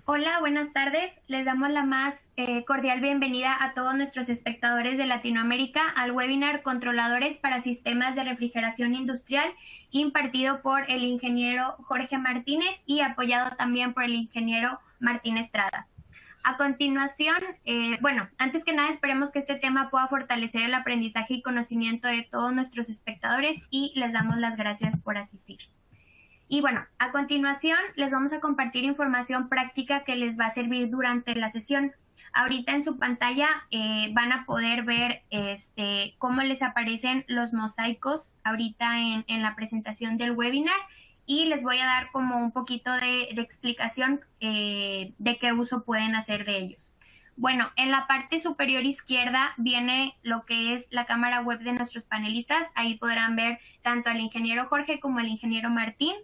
Hola, buenas tardes. Les damos la más cordial bienvenida a todos nuestros espectadores de Latinoamérica al webinar Controladores para Sistemas de Refrigeración Industrial, impartido por el ingeniero Jorge Martínez y apoyado también por el ingeniero Martín Estrada. A continuación, antes que nada esperemos que este tema pueda fortalecer el aprendizaje y conocimiento de todos nuestros espectadores y les damos las gracias por asistir. Y bueno, a continuación les vamos a compartir información práctica que les va a servir durante la sesión. Ahorita en su pantalla van a poder ver cómo les aparecen los mosaicos ahorita en la presentación del webinar y les voy a dar como un poquito de explicación de qué uso pueden hacer de ellos. Bueno, en la parte superior izquierda viene lo que es la cámara web de nuestros panelistas. Ahí podrán ver tanto al ingeniero Jorge como al ingeniero Martín.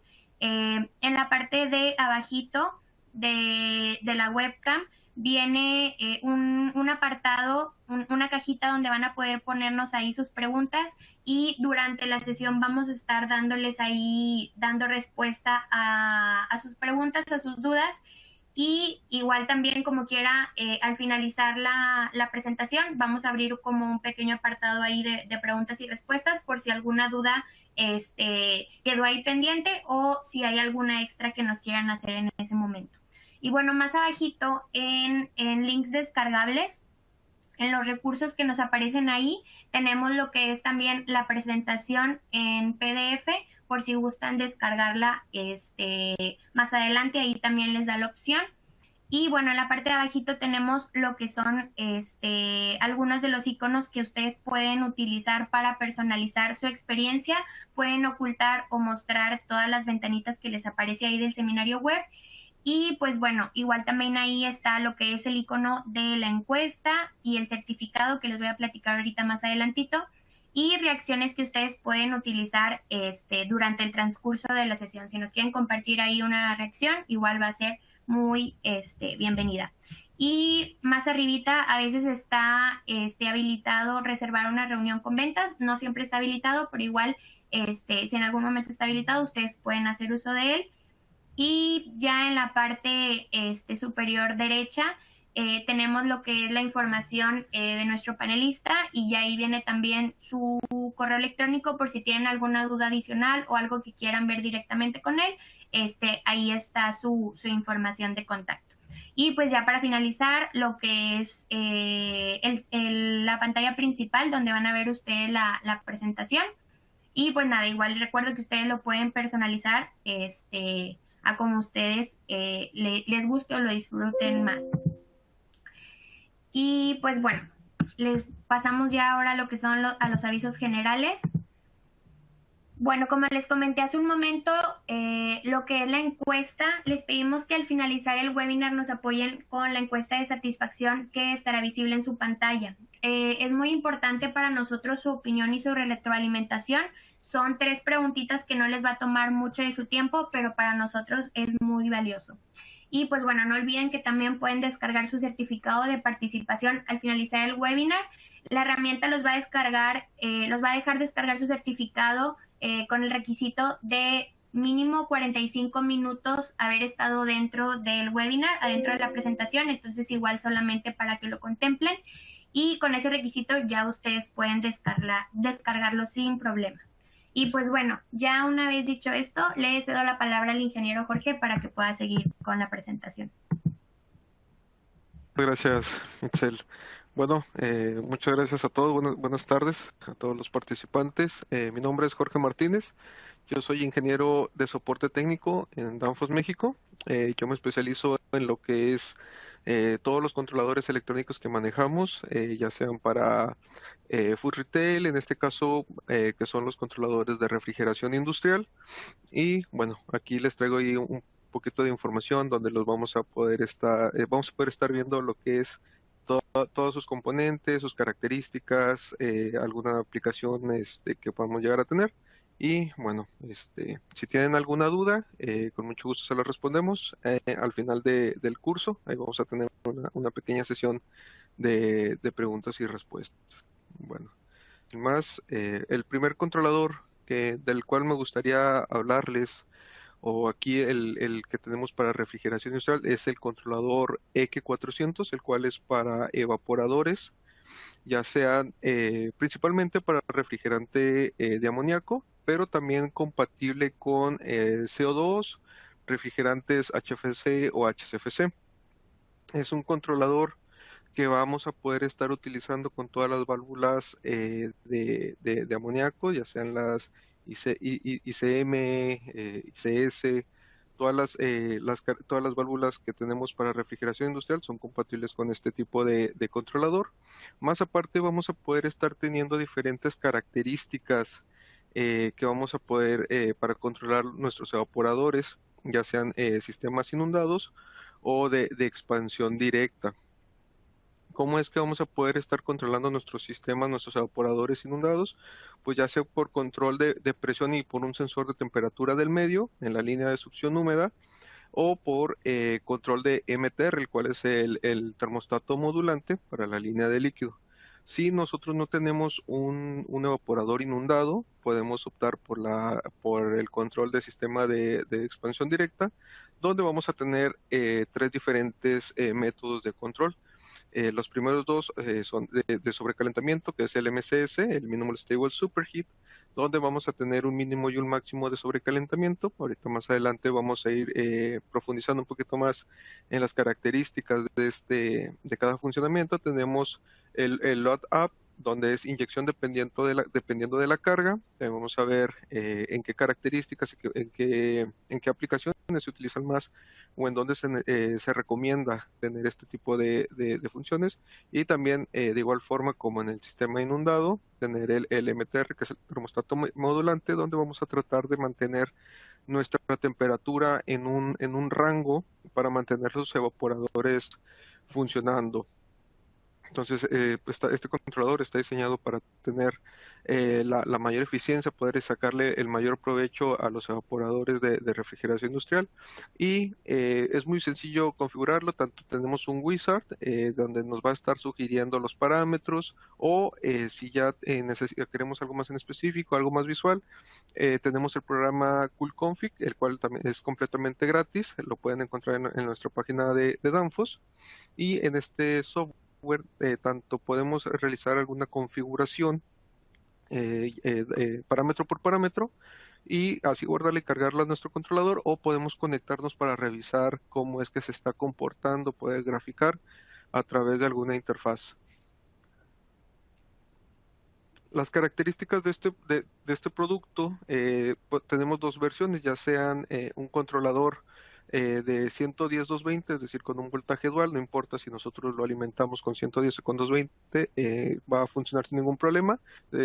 En la parte de abajito de la webcam viene un apartado, una cajita donde van a poder ponernos ahí sus preguntas y durante la sesión vamos a estar dándoles ahí, dando respuesta a sus preguntas, a sus dudas. Y igual también como quiera, al finalizar la presentación, vamos a abrir como un pequeño apartado ahí de preguntas y respuestas por si alguna duda quedó ahí pendiente o si hay alguna extra que nos quieran hacer en ese momento. Y bueno, más abajito en links descargables, en los recursos que nos aparecen ahí, tenemos lo que es también la presentación en PDF, por si gustan descargarla más adelante, ahí también les da la opción. Y bueno, en la parte de abajito tenemos lo que son algunos de los iconos que ustedes pueden utilizar para personalizar su experiencia. Pueden ocultar o mostrar todas las ventanitas que les aparece ahí del seminario web. Y pues bueno, igual también ahí está lo que es el icono de la encuesta y el certificado que les voy a platicar ahorita más adelantito. Y reacciones que ustedes pueden utilizar durante el transcurso de la sesión. Si nos quieren compartir ahí una reacción, igual va a ser muy bienvenida. Y más arribita a veces está habilitado reservar una reunión con ventas. No siempre está habilitado, pero igual si en algún momento está habilitado, ustedes pueden hacer uso de él. Y ya en la parte superior derecha tenemos lo que es la información de nuestro panelista y ya ahí viene también su correo electrónico por si tienen alguna duda adicional o algo que quieran ver directamente con él. Ahí está su información de contacto. Y pues ya para finalizar, lo que es la pantalla principal donde van a ver ustedes la presentación. Y pues nada, igual recuerdo que ustedes lo pueden personalizar a como ustedes les guste o lo disfruten más. Y pues bueno, les pasamos ya ahora a lo que son a los avisos generales. Bueno, como les comenté hace un momento, lo que es la encuesta, les pedimos que al finalizar el webinar nos apoyen con la encuesta de satisfacción que estará visible en su pantalla. Es muy importante para nosotros su opinión y su retroalimentación. Son 3 preguntitas que no les va a tomar mucho de su tiempo, pero para nosotros es muy valioso. Y pues bueno, no olviden que también pueden descargar su certificado de participación al finalizar el webinar. La herramienta los va a descargar, los va a dejar descargar su certificado con el requisito de mínimo 45 minutos haber estado dentro del webinar, adentro de la presentación, entonces igual solamente para que lo contemplen y con ese requisito ya ustedes pueden descargarlo sin problema. Y pues bueno, ya una vez dicho esto, le cedo la palabra al ingeniero Jorge para que pueda seguir con la presentación. Gracias, Itzel. Bueno, muchas gracias a todos. Buenas tardes a todos los participantes. Mi nombre es Jorge Martínez. Yo soy ingeniero de soporte técnico en Danfoss, México. Yo me especializo en lo que es todos los controladores electrónicos que manejamos, ya sean para food retail, en este caso, que son los controladores de refrigeración industrial. Y bueno, aquí les traigo ahí un poquito de información donde los vamos a poder estar viendo lo que es todos sus componentes, sus características, alguna aplicación que podamos llegar a tener. Y bueno, si tienen alguna duda, con mucho gusto se la respondemos al final del curso. Ahí vamos a tener una pequeña sesión de preguntas y respuestas. Bueno, sin más, el primer controlador del cual me gustaría hablarles o aquí el que tenemos para refrigeración industrial es el controlador EQ400, el cual es para evaporadores, ya sean principalmente para refrigerante de amoníaco, pero también compatible con CO2, refrigerantes HFC o HCFC. Es un controlador que vamos a poder estar utilizando con todas las válvulas de amoníaco, ya sean las ICM, ICS, todas las válvulas que tenemos para refrigeración industrial son compatibles con este tipo de controlador. Más aparte vamos a poder estar teniendo diferentes características que vamos a poder para controlar nuestros evaporadores, ya sean sistemas inundados o de expansión directa. ¿Cómo es que vamos a poder estar controlando nuestros sistemas, nuestros evaporadores inundados? Pues ya sea por control de presión y por un sensor de temperatura del medio en la línea de succión húmeda, o por control de MTR, el cual es el termostato modulante para la línea de líquido. Si nosotros no tenemos un evaporador inundado, podemos optar por el control del sistema de expansión directa, donde vamos a tener tres diferentes métodos de control. Los primeros dos son de sobrecalentamiento, que es el MCS, el Minimal Stable Superheat, donde vamos a tener un mínimo y un máximo de sobrecalentamiento. Ahorita más adelante vamos a ir profundizando un poquito más en las características de cada funcionamiento. Tenemos el load up, donde es inyección dependiendo de la carga. Vamos a ver en qué características, en qué aplicaciones se utilizan más o en dónde se recomienda tener este tipo de funciones. Y también, de igual forma como en el sistema inundado, tener el MTR, que es el termostato modulante, donde vamos a tratar de mantener nuestra temperatura en un rango para mantener los evaporadores funcionando. Entonces, pues, este controlador está diseñado para tener la mayor eficiencia, poder sacarle el mayor provecho a los evaporadores de refrigeración industrial. Y es muy sencillo configurarlo. Tanto tenemos un wizard donde nos va a estar sugiriendo los parámetros, o si ya queremos algo más en específico, algo más visual, tenemos el programa CoolConfig, el cual también es completamente gratis. Lo pueden encontrar en nuestra página de Danfoss. Y en este software tanto podemos realizar alguna configuración parámetro por parámetro, y así guardarla y cargarla a nuestro controlador, o podemos conectarnos para revisar cómo es que se está comportando, poder graficar a través de alguna interfaz. Las características de este producto, pues, tenemos dos versiones, ya sean un controlador de 110-220, es decir, con un voltaje dual. No importa si nosotros lo alimentamos con 110 o con 220, va a funcionar sin ningún problema.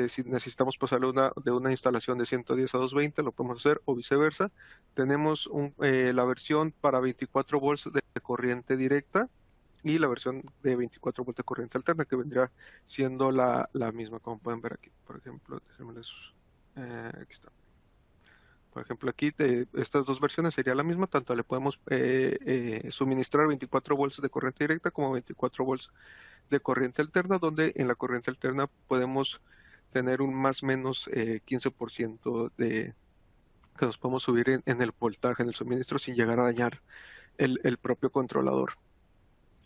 Si necesitamos pasarle de una instalación de 110 a 220, lo podemos hacer, o viceversa. Tenemos la versión para 24 volts de corriente directa, y la versión de 24 voltios de corriente alterna, que vendría siendo la misma, como pueden ver aquí. Por ejemplo, aquí está. Por ejemplo, aquí estas dos versiones sería la misma. Tanto le podemos suministrar 24 volts de corriente directa como 24 volts de corriente alterna, donde en la corriente alterna podemos tener un más o menos 15% que nos podemos subir en el voltaje, en el suministro, sin llegar a dañar el propio controlador.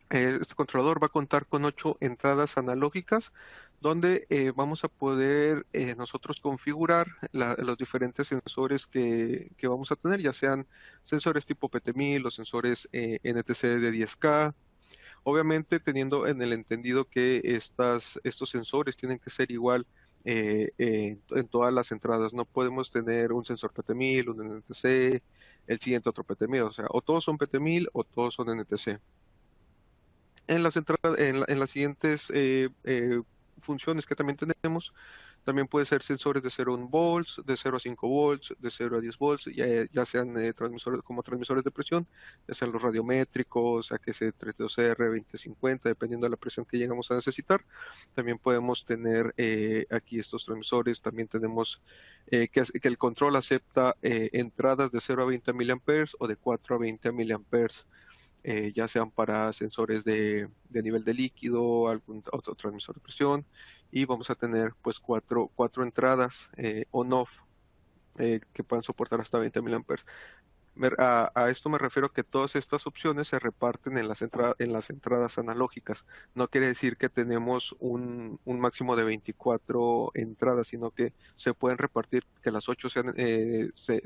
Este controlador va a contar con 8 entradas analógicas, donde vamos a poder nosotros configurar los diferentes sensores que vamos a tener, ya sean sensores tipo PT1000 o sensores NTC de 10K. Obviamente teniendo en el entendido que estos sensores tienen que ser igual en todas las entradas. No podemos tener un sensor PT1000, un NTC, el siguiente otro PT1000. O sea, o todos son PT1000 o todos son NTC. En las entradas, en las siguientes funciones que también tenemos, también puede ser sensores de 0 a 1 volts, de 0 a 5 volts, de 0 a 10 volts, ya sean transmisores como transmisores de presión, ya sean los radiométricos, AQS32R, 2050, dependiendo de la presión que llegamos a necesitar. También podemos tener aquí estos transmisores. También tenemos que el control acepta entradas de 0 a 20 miliamperes o de 4 a 20 miliamperes. Ya sean para sensores de nivel de líquido, algún otro transmisor de presión. Y vamos a tener pues cuatro entradas on-off que puedan soportar hasta 20 miliamperes. A esto me refiero que todas estas opciones se reparten en en las entradas analógicas. No quiere decir que tenemos un máximo de 24 entradas, sino que se pueden repartir, que las 8 sean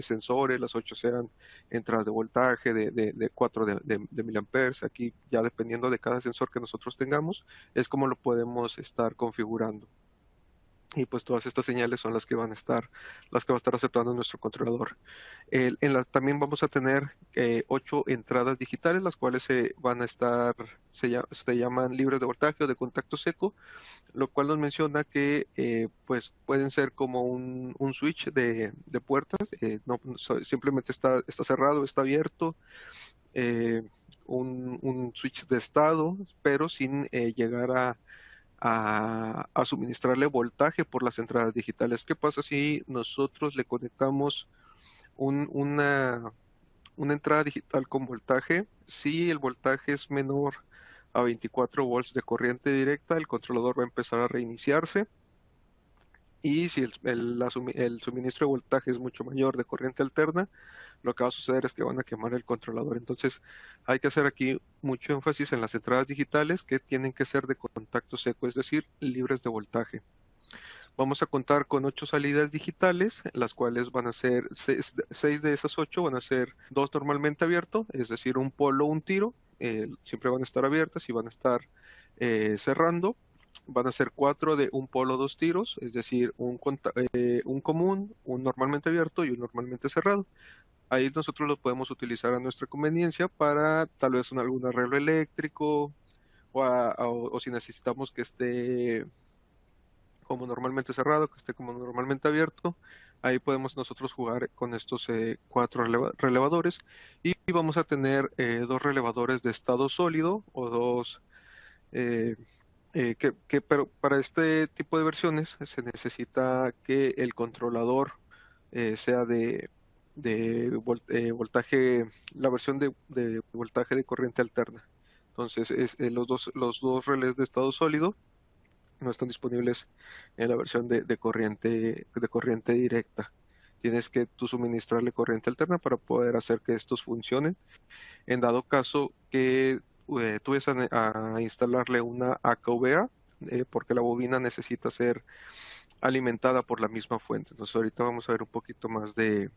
sensores, las 8 sean entradas de voltaje, de 4 de miliamperes. Aquí ya dependiendo de cada sensor que nosotros tengamos, es como lo podemos estar configurando. Y pues todas estas señales son las que va a estar aceptando nuestro controlador. También vamos a tener 8 entradas digitales, las cuales se llaman libres de voltaje o de contacto seco, lo cual nos menciona que pues pueden ser como un switch de puertas, simplemente está cerrado, está abierto, eh, un switch de estado, pero sin llegar a suministrarle voltaje por las entradas digitales. ¿Qué pasa si nosotros le conectamos un- una, una entrada digital con voltaje? Si el voltaje es menor a 24 volts de corriente directa, el controlador va a empezar a reiniciarse. Y si el suministro de voltaje es mucho mayor de corriente alterna, lo que va a suceder es que van a quemar el controlador. Entonces, hay que hacer aquí mucho énfasis en las entradas digitales que tienen que ser de contacto seco, es decir, libres de voltaje. Vamos a contar con 8 salidas digitales, las cuales van a ser 6 de esas 8 van a ser dos normalmente abiertos, es decir, un polo, un tiro, siempre van a estar abiertas y van a estar cerrando. Van a ser 4 de un polo, dos tiros, es decir, un común, un normalmente abierto y un normalmente cerrado. Ahí nosotros lo podemos utilizar a nuestra conveniencia para tal vez algún arreglo eléctrico o si necesitamos que esté como normalmente cerrado, que esté como normalmente abierto. Ahí podemos nosotros jugar con estos 4 relevadores y vamos a tener 2 relevadores de estado sólido o dos eh, pero para este tipo de versiones se necesita que el controlador sea de voltaje, la versión de voltaje de corriente alterna. Entonces, los dos relés de estado sólido no están disponibles en la versión de corriente directa. Tienes que tú suministrarle corriente alterna para poder hacer que estos funcionen. En dado caso que tú vayas a instalarle una AKVA, porque la bobina necesita ser alimentada por la misma fuente. Entonces ahorita vamos a ver un poquito más de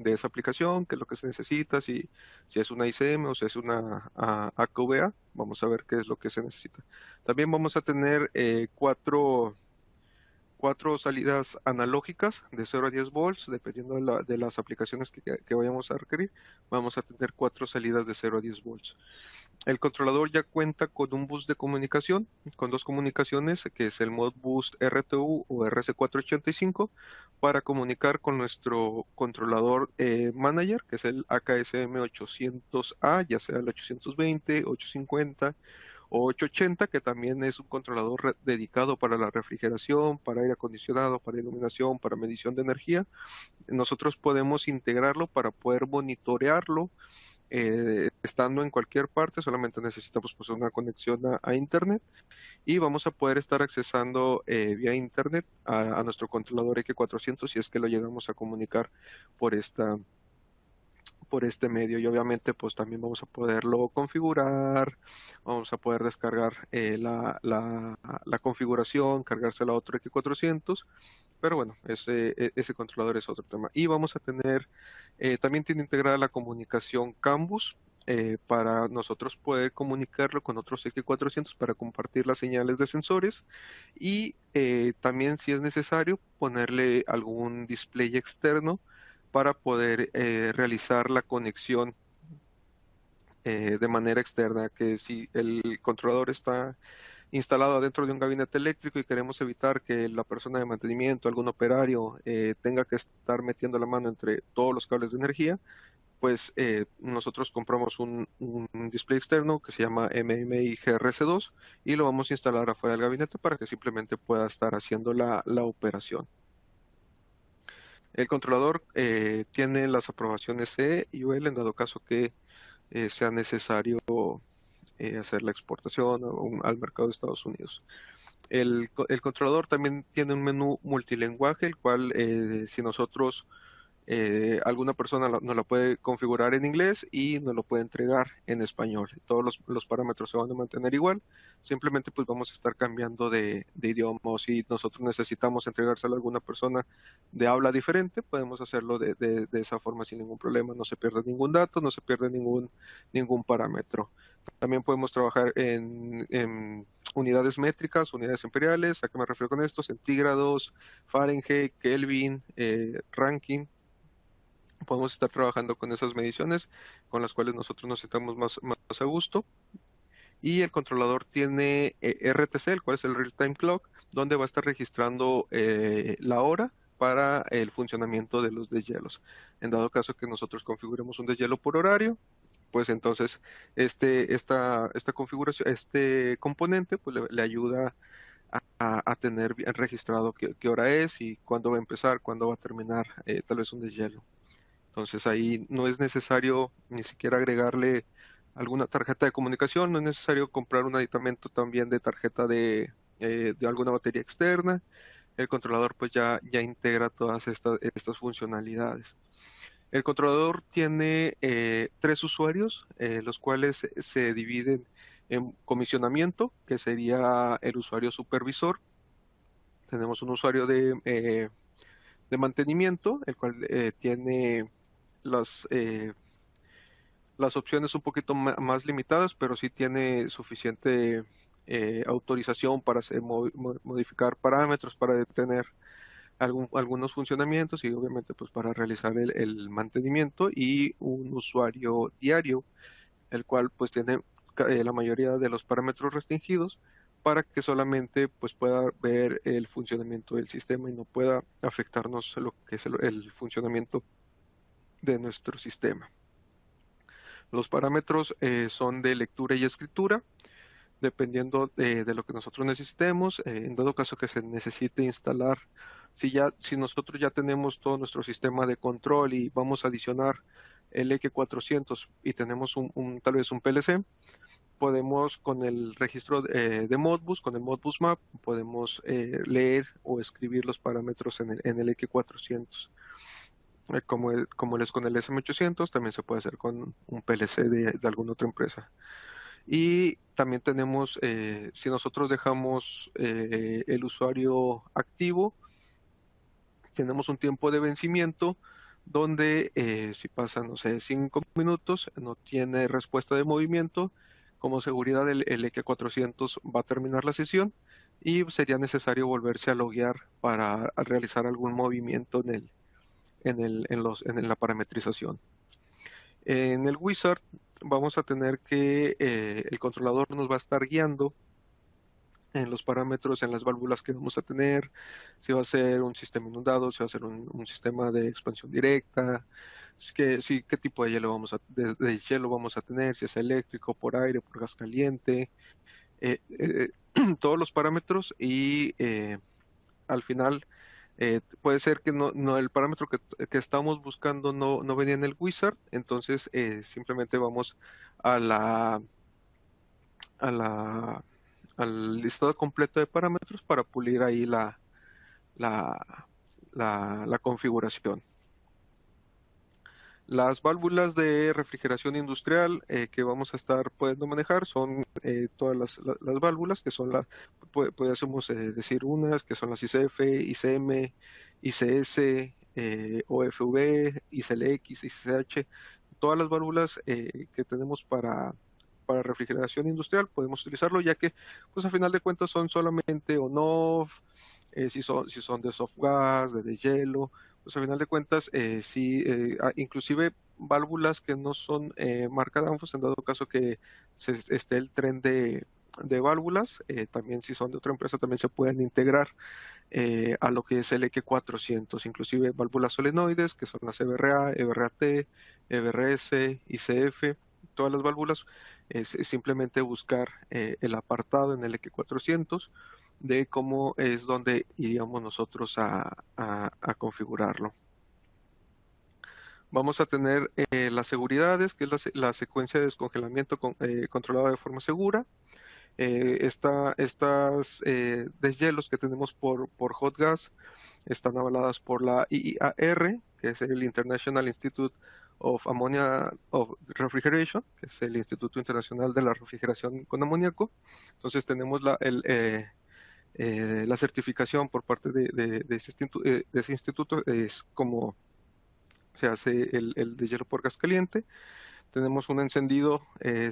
esa aplicación, qué es lo que se necesita, si es una ICM o si es una AKVA, vamos a ver qué es lo que se necesita. También vamos a tener cuatro salidas analógicas de 0 a 10 volts, dependiendo de las aplicaciones que vayamos a requerir, vamos a tener 4 salidas de 0 a 10 volts. El controlador ya cuenta con un bus de comunicación, con dos comunicaciones, que es el Modbus RTU o RC485, para comunicar con nuestro controlador manager, que es el AKSM 800A, ya sea el 820, 850 o 880, que también es un controlador dedicado para la refrigeración, para aire acondicionado, para iluminación, para medición de energía. Nosotros podemos integrarlo para poder monitorearlo estando en cualquier parte, solamente necesitamos pues, una conexión a Internet y vamos a poder estar accesando vía Internet a nuestro controlador X400 si es que lo llegamos a comunicar por por este medio. Y obviamente pues también vamos a poderlo configurar, vamos a poder descargar la configuración, cargársela a otro X400, pero bueno, ese controlador es otro tema. Y vamos a tener, también tiene integrada la comunicación CAN bus, para nosotros poder comunicarlo con otros X400 para compartir las señales de sensores y también si es necesario ponerle algún display externo para poder realizar la conexión de manera externa, que si el controlador está instalado dentro de un gabinete eléctrico y queremos evitar que la persona de mantenimiento, algún operario, tenga que estar metiendo la mano entre todos los cables de energía, pues nosotros compramos un display externo que se llama MMI GRC2 y lo vamos a instalar afuera del gabinete para que simplemente pueda estar haciendo la operación. El controlador tiene las aprobaciones C y UL en dado caso que sea necesario hacer la exportación al mercado de Estados Unidos. El controlador también tiene un menú multilingüe, el cual si nosotros alguna persona nos la puede configurar en inglés y nos lo puede entregar en español. Todos los parámetros se van a mantener igual, simplemente pues vamos a estar cambiando de idioma. O si nosotros necesitamos entregárselo a alguna persona de habla diferente, podemos hacerlo de esa forma sin ningún problema. No se pierde ningún dato, no se pierde ningún parámetro. También podemos trabajar en unidades métricas, unidades imperiales. ¿A qué me refiero con esto? Centígrados, Fahrenheit, Kelvin, ranking. Podemos estar trabajando con esas mediciones con las cuales nosotros nos sentamos más a gusto. Y el controlador tiene RTC, el cual es el Real Time Clock, donde va a estar registrando la hora para el funcionamiento de los deshielos. En dado caso que nosotros configuremos un deshielo por horario, pues entonces esta configuración, este componente, pues le ayuda a tener bien registrado qué hora es y cuándo va a empezar, cuándo va a terminar tal vez un deshielo. Entonces ahí no es necesario ni siquiera agregarle alguna tarjeta de comunicación, no es necesario comprar un aditamento también de tarjeta de alguna batería externa. El controlador pues ya integra todas estas funcionalidades. El controlador tiene 3 usuarios, los cuales se dividen en comisionamiento, que sería el usuario supervisor. Tenemos un usuario de mantenimiento, el cual tiene las opciones un poquito más limitadas, pero sí tiene suficiente autorización para modificar parámetros, para detener algunos funcionamientos y obviamente pues para realizar el mantenimiento, y un usuario diario, el cual pues tiene la mayoría de los parámetros restringidos para que solamente pues pueda ver el funcionamiento del sistema y no pueda afectarnos lo que es el funcionamiento de nuestro sistema. Los parámetros son de lectura y escritura, dependiendo de lo que nosotros necesitemos. En dado caso que se necesite instalar, si nosotros ya tenemos todo nuestro sistema de control y vamos a adicionar el EQ400 y tenemos tal vez un PLC, podemos con el registro de Modbus, con el Modbus Map, podemos leer o escribir los parámetros en el EQ400. Como es con el SM800, también se puede hacer con un PLC de alguna otra empresa. Y también tenemos, si nosotros dejamos el usuario activo, tenemos un tiempo de vencimiento donde si pasan, no sé, 5 minutos, no tiene respuesta de movimiento. Como seguridad, el EQ400 va a terminar la sesión y sería necesario volverse a loguear para realizar algún movimiento en la parametrización. En el Wizard vamos a tener que el controlador nos va a estar guiando en los parámetros, en las válvulas que vamos a tener, si va a ser un sistema inundado, si va a ser un sistema de expansión directa, qué tipo de hielo vamos a tener, si es eléctrico, por aire, por gas caliente, todos los parámetros. Y al final puede ser que el parámetro que estamos buscando no venía en el Wizard, entonces simplemente vamos a al listado completo de parámetros para pulir ahí la configuración. Las válvulas de refrigeración industrial que vamos a estar pudiendo manejar son todas las válvulas, que son podemos decir unas, que son las ICF, ICM, ICS, OFV, ICLX, ICH. Todas las válvulas que tenemos para refrigeración industrial podemos utilizarlo, ya que pues a final de cuentas son solamente on-off, si son de soft gas, de hielo, pues a final de cuentas inclusive válvulas que no son marca Danfoss, en dado caso que esté el tren de válvulas, también si son de otra empresa también se pueden integrar a lo que es el EQ400, inclusive válvulas solenoides que son las EBRA, EBRAT, EBRS, ICF. Todas las válvulas es simplemente buscar el apartado en el EQ400 de cómo es donde iríamos nosotros a configurarlo. Vamos a tener las seguridades, que es la secuencia de descongelamiento controlada de forma segura. Estas deshielos que tenemos por hot gas están avaladas por la IIAR, que es el International Institute of Ammonia of Refrigeration, que es el Instituto Internacional de la Refrigeración con Amoníaco. Entonces tenemos la certificación por parte de ese instituto, es como se hace el deshielo por gas caliente. Tenemos un encendido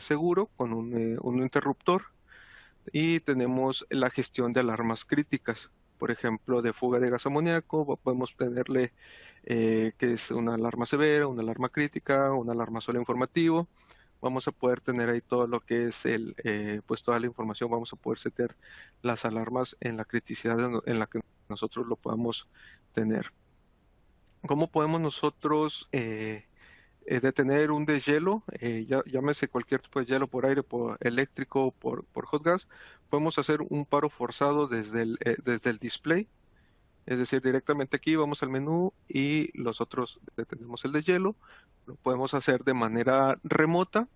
seguro con un interruptor, y tenemos la gestión de alarmas críticas, por ejemplo, de fuga de gas amoníaco. Podemos tenerle que es una alarma severa, una alarma crítica, una alarma solo informativo. Vamos a poder tener ahí todo lo que es pues toda la información. Vamos a poder setear las alarmas en la criticidad en la que nosotros lo podamos tener. ¿Cómo podemos nosotros detener un deshielo? Llámese cualquier tipo de hielo, por aire, por eléctrico, por hot gas. Podemos hacer un paro forzado desde el display, es decir, directamente aquí vamos al menú y nosotros detenemos el deshielo. Lo podemos hacer de manera remota,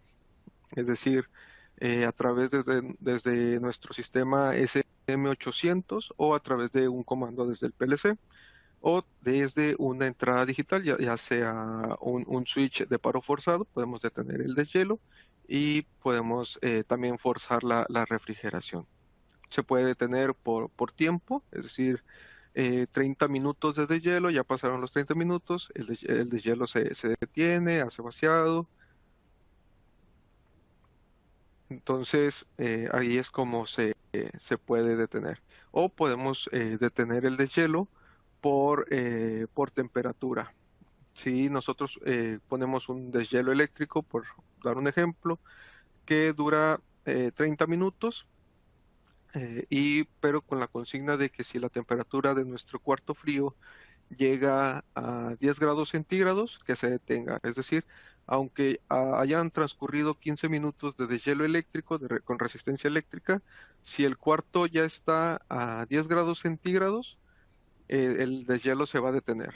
es decir, a través desde nuestro sistema SM800, o a través de un comando desde el PLC, o desde una entrada digital, ya sea un switch de paro forzado. Podemos detener el deshielo y podemos también forzar la refrigeración. Se puede detener por tiempo, es decir, 30 minutos de deshielo. Ya pasaron los 30 minutos, el deshielo se detiene, hace vaciado. Entonces ahí es como se puede detener. O podemos detener el deshielo por temperatura. Si nosotros ponemos un deshielo eléctrico, por dar un ejemplo, que dura 30 minutos, pero con la consigna de que si la temperatura de nuestro cuarto frío llega a 10 grados centígrados, que se detenga. Es decir, aunque hayan transcurrido 15 minutos de deshielo eléctrico, con resistencia eléctrica, si el cuarto ya está a 10 grados centígrados, el deshielo se va a detener.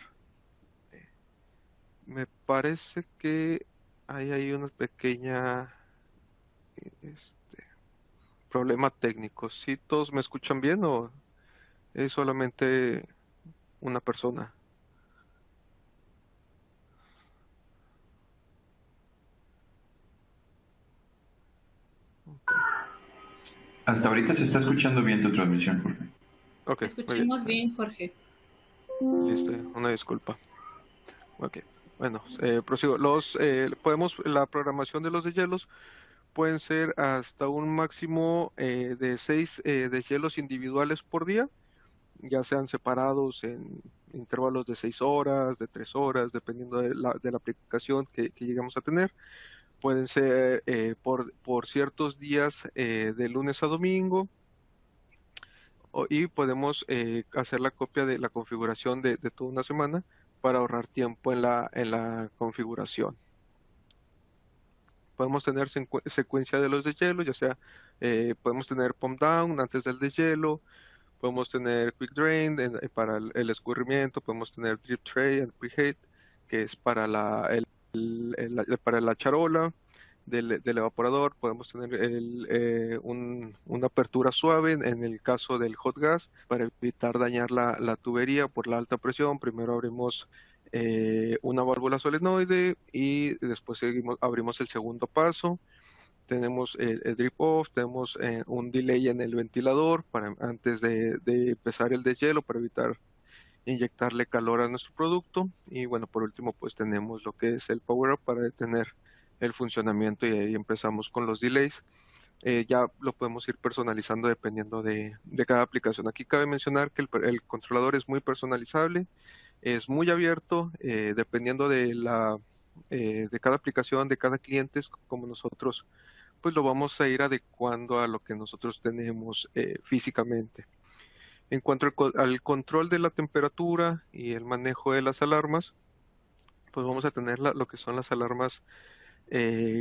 Me parece que hay ahí una pequeña problema técnico. ¿Sí todos me escuchan bien o es solamente una persona? Hasta ahorita se está escuchando bien tu transmisión, Jorge. Ok, Escuchamos bien, Jorge. Listo, una disculpa. Ok, bueno, prosigo. La programación de los deshielos pueden ser hasta un máximo de 6 deshielos individuales por día, ya sean separados en intervalos de 6 horas, de 3 horas, dependiendo de la aplicación que lleguemos a tener. Pueden ser por ciertos días de lunes a domingo, y podemos hacer la copia de la configuración de toda una semana para ahorrar tiempo en la configuración. Podemos tener secuencia de los deshielos, ya sea podemos tener pump down antes del deshielo, podemos tener quick drain para el escurrimiento, podemos tener drip tray and preheat, que es para para la charola del evaporador. Podemos tener una apertura suave en el caso del hot gas para evitar dañar la tubería por la alta presión. Primero abrimos una válvula solenoide y después abrimos el segundo paso. Tenemos el drip off, tenemos un delay en el ventilador antes de empezar el deshielo, para evitar inyectarle calor a nuestro producto. Y bueno, por último pues tenemos lo que es el power up para detener el funcionamiento, y ahí empezamos con los delays. Ya lo podemos ir personalizando dependiendo de cada aplicación. Aquí cabe mencionar que el controlador es muy personalizable, es muy abierto, dependiendo de cada aplicación, de cada cliente, es como nosotros pues lo vamos a ir adecuando a lo que nosotros tenemos físicamente. En cuanto al control de la temperatura y el manejo de las alarmas, pues vamos a tener lo que son las alarmas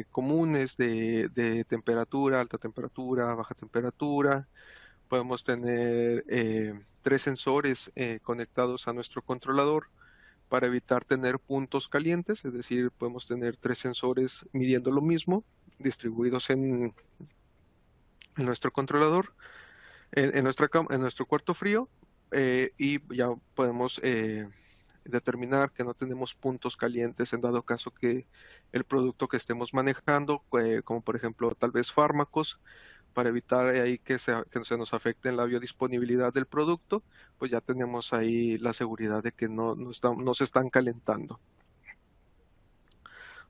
comunes de temperatura, alta temperatura, baja temperatura. Podemos tener 3 sensores conectados a nuestro controlador para evitar tener puntos calientes, es decir, podemos tener 3 sensores midiendo lo mismo, distribuidos en nuestro controlador, en nuestro cuarto frío, y ya podemos determinar que no tenemos puntos calientes en dado caso que el producto que estemos manejando, como por ejemplo tal vez fármacos, para evitar ahí que se nos afecte en la biodisponibilidad del producto, pues ya tenemos ahí la seguridad de que no se están calentando.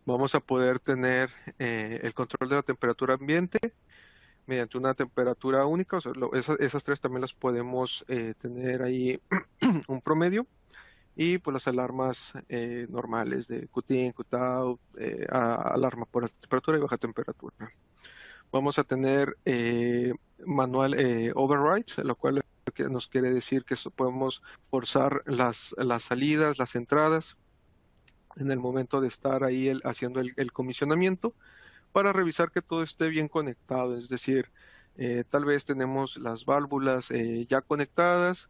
Vamos a poder tener el control de la temperatura ambiente mediante una temperatura única, o sea, esas tres también las podemos tener ahí un promedio, y pues las alarmas normales de QT, QTOUT, alarma por alta temperatura y baja temperatura. Vamos a tener manual overrides, lo cual nos quiere decir que podemos forzar las salidas, las entradas en el momento de estar ahí haciendo el comisionamiento, para revisar que todo esté bien conectado. Es decir, tal vez tenemos las válvulas ya conectadas,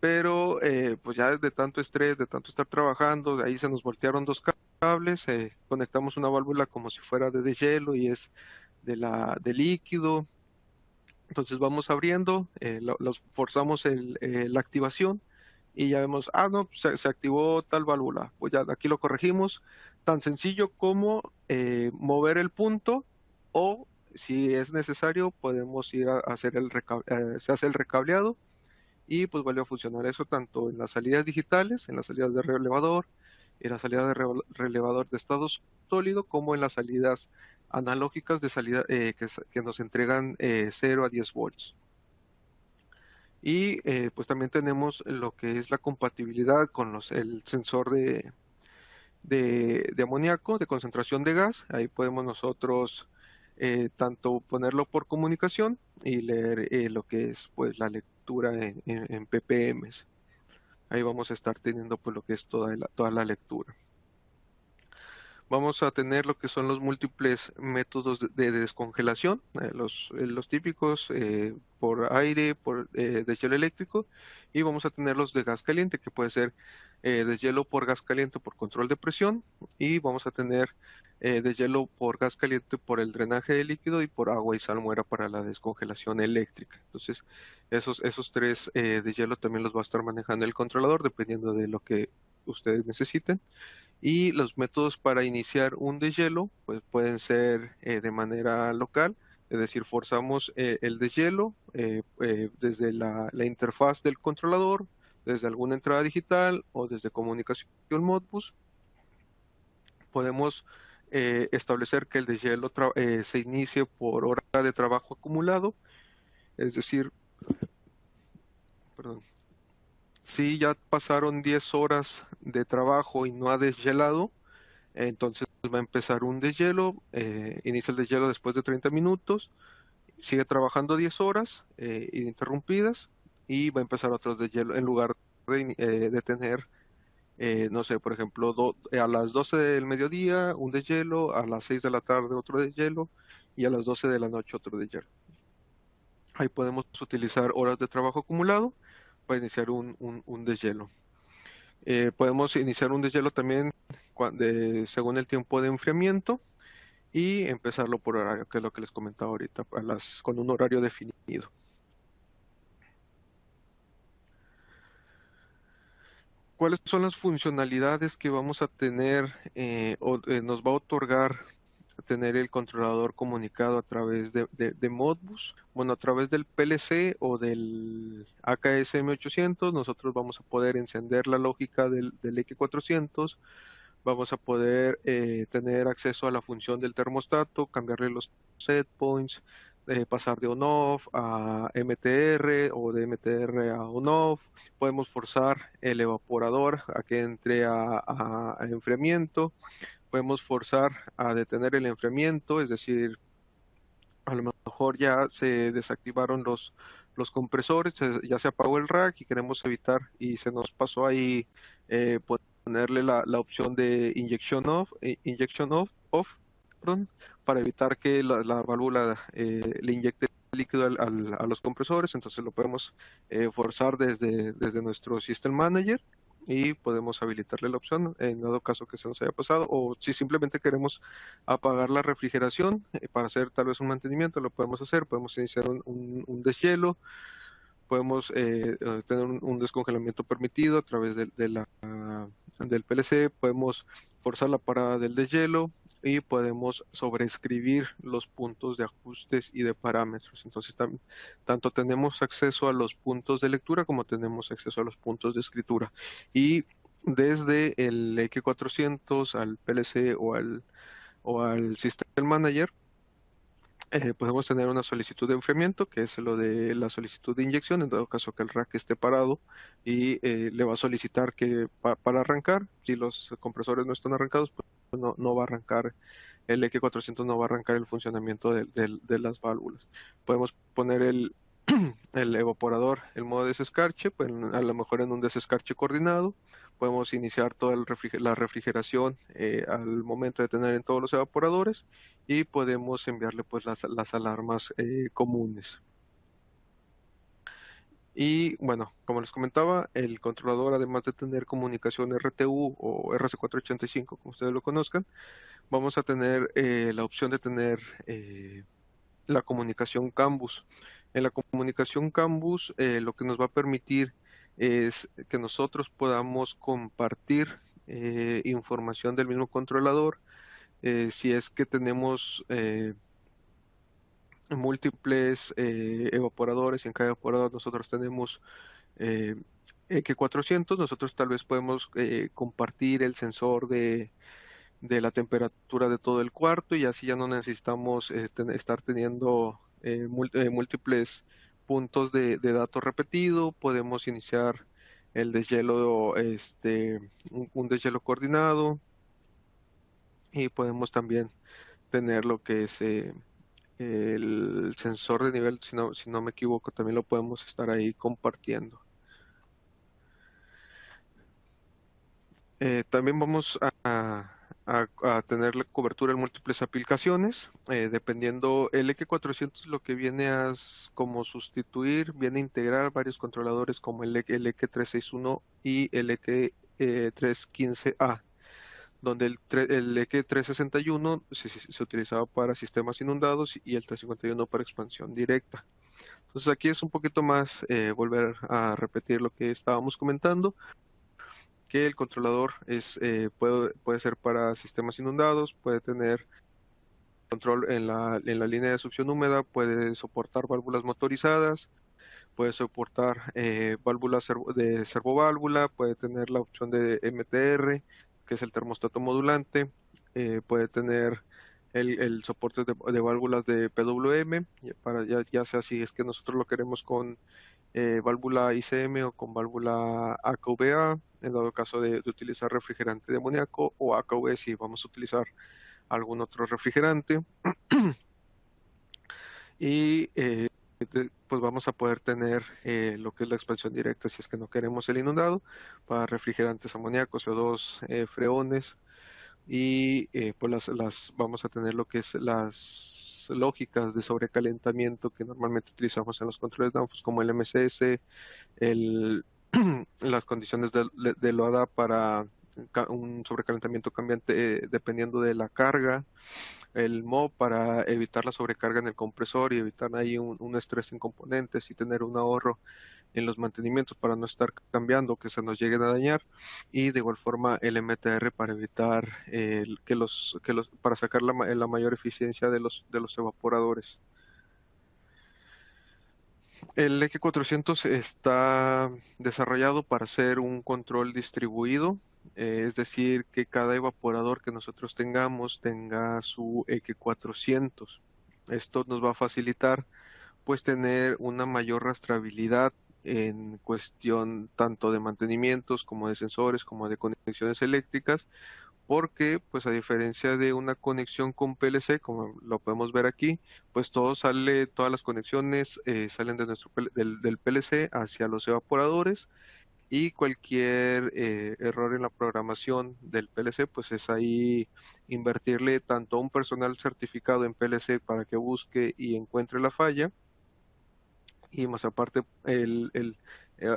pero pues ya de tanto estrés, de tanto estar trabajando, de ahí se nos voltearon dos cables, conectamos una válvula como si fuera de deshielo y es de líquido. Entonces vamos abriendo, los forzamos la activación y ya vemos, no, se activó tal válvula, pues ya aquí lo corregimos. Tan sencillo como mover el punto, o si es necesario podemos ir a hacer se hace el recableado y pues vuelve a funcionar. Eso tanto en las salidas digitales, en las salidas de relevador, en la salida de relevador de estado sólido, como en las salidas analógicas de salida que nos entregan 0 a 10 volts. Y pues también tenemos lo que es la compatibilidad con el sensor de amoníaco, de concentración de gas. Ahí podemos nosotros tanto ponerlo por comunicación y leer lo que es pues la lectura en ppm. Ahí vamos a estar teniendo pues lo que es toda la lectura. Vamos a tener lo que son los múltiples métodos de descongelación, los típicos por aire, por deshielo eléctrico, y vamos a tener los de gas caliente, que puede ser deshielo por gas caliente por control de presión, y vamos a tener deshielo por gas caliente por el drenaje de líquido y por agua y salmuera para la descongelación eléctrica. Entonces, esos tres deshielo también los va a estar manejando el controlador, dependiendo de lo que ustedes necesiten. Y los métodos para iniciar un deshielo pues pueden ser de manera local, es decir, forzamos el deshielo desde la interfaz del controlador, desde alguna entrada digital o desde comunicación Modbus. Podemos establecer que el deshielo se inicie por hora de trabajo acumulado, es decir, perdón, si ya pasaron 10 horas de trabajo y no ha deshielado, entonces va a empezar un deshielo, inicia el deshielo después de 30 minutos, sigue trabajando 10 horas ininterrumpidas y va a empezar otro deshielo en lugar de tener, no sé, por ejemplo, a las 12 del mediodía un deshielo, a las 6 de la tarde otro deshielo y a las 12 de la noche otro deshielo. Ahí podemos utilizar horas de trabajo acumulado para iniciar un deshielo. Podemos iniciar un deshielo también según el tiempo de enfriamiento y empezarlo por horario, que es lo que les comentaba ahorita, con un horario definido. ¿Cuáles son las funcionalidades que vamos a tener nos va a otorgar tener el controlador comunicado a través de Modbus? Bueno, a través del PLC o del AKS M800 nosotros vamos a poder encender la lógica del X400, vamos a poder tener acceso a la función del termostato, cambiarle los set points, pasar de on-off a MTR o de MTR a on-off. Podemos forzar el evaporador a que entre a enfriamiento. Podemos forzar a detener el enfriamiento, es decir, a lo mejor ya se desactivaron los compresores, ya se apagó el rack y queremos evitar, y se nos pasó ahí ponerle la opción de injection off, perdón, para evitar que la válvula le inyecte líquido a los compresores. Entonces lo podemos forzar desde nuestro System Manager y podemos habilitarle la opción en dado caso que se nos haya pasado, o si simplemente queremos apagar la refrigeración para hacer tal vez un mantenimiento, lo podemos hacer. Podemos iniciar un deshielo, Podemos tener un descongelamiento permitido a través del PLC, podemos forzar la parada del deshielo y podemos sobreescribir los puntos de ajustes y de parámetros. Entonces, tanto tenemos acceso a los puntos de lectura como tenemos acceso a los puntos de escritura. Y desde el X400 al PLC o al System Manager, podemos tener una solicitud de enfriamiento, que es lo de la solicitud de inyección, en dado caso que el rack esté parado, y le va a solicitar que para arrancar, si los compresores no están arrancados, pues no va a arrancar, el X400 no va a arrancar el funcionamiento de las válvulas. Podemos poner el evaporador en modo desescarche, pues a lo mejor en un desescarche coordinado. Podemos iniciar toda la refrigeración al momento de tener en todos los evaporadores, y podemos enviarle pues las alarmas comunes. Y bueno, como les comentaba, el controlador, además de tener comunicación RTU o RC485, como ustedes lo conozcan, vamos a tener la opción de tener la comunicación CAN bus. En la comunicación CAN bus, lo que nos va a permitir es que nosotros podamos compartir información del mismo controlador. Si es que tenemos múltiples evaporadores, y en cada evaporador nosotros tenemos X400, nosotros tal vez podemos compartir el sensor de la temperatura de todo el cuarto, y así ya no necesitamos estar teniendo múltiples puntos de datos repetido. Podemos iniciar el deshielo, un deshielo coordinado, y podemos también tener lo que es el sensor de nivel, si no me equivoco, también lo podemos estar ahí compartiendo. También vamos a tener la cobertura en múltiples aplicaciones, dependiendo. El X400 lo que viene a como sustituir, viene a integrar varios controladores como el X361 y el X315A, donde el X361 se utilizaba para sistemas inundados y el 351 para expansión directa. Entonces aquí es un poquito más volver a repetir lo que estábamos comentando, que el controlador puede ser para sistemas inundados, puede tener control en la línea de succión húmeda, puede soportar válvulas motorizadas, puede soportar válvulas de servoválvula, puede tener la opción de MTR, que es el termostato modulante, puede tener el soporte de válvulas de PWM, ya sea si es que nosotros lo queremos con válvula ICM o con válvula AKVA, en dado caso de utilizar refrigerante de amoníaco, o AKV si vamos a utilizar algún otro refrigerante. Y pues vamos a poder tener lo que es la expansión directa si es que no queremos el inundado, para refrigerantes amoníacos, CO2, freones, y pues vamos a tener lo que es las lógicas de sobrecalentamiento que normalmente utilizamos en los controles Danfoss, como el MCS, las condiciones de LOADA para un sobrecalentamiento cambiante dependiendo de la carga, el MOB para evitar la sobrecarga en el compresor y evitar ahí un estrés en componentes, y tener un ahorro en los mantenimientos para no estar cambiando que se nos lleguen a dañar, y de igual forma el MTR para evitar para sacar la mayor eficiencia de los evaporadores. El X400 está desarrollado para ser un control distribuido, es decir, que cada evaporador que nosotros tengamos tenga su X400. Esto nos va a facilitar pues tener una mayor rastreabilidad en cuestión tanto de mantenimientos como de sensores como de conexiones eléctricas, porque pues a diferencia de una conexión con PLC, como lo podemos ver aquí, pues todas las conexiones salen del PLC hacia los evaporadores, y cualquier error en la programación del PLC, pues es ahí invertirle tanto a un personal certificado en PLC para que busque y encuentre la falla, y más aparte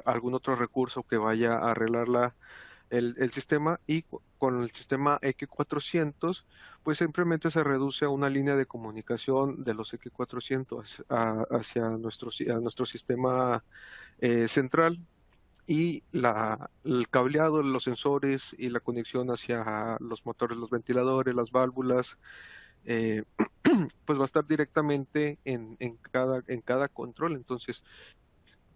algún otro recurso que vaya a arreglar el sistema. Y con el sistema X400 pues simplemente se reduce a una línea de comunicación de los X400 hacia nuestro sistema central, y el cableado, los sensores y la conexión hacia los motores, los ventiladores, las válvulas, eh, pues va a estar directamente en cada control. Entonces,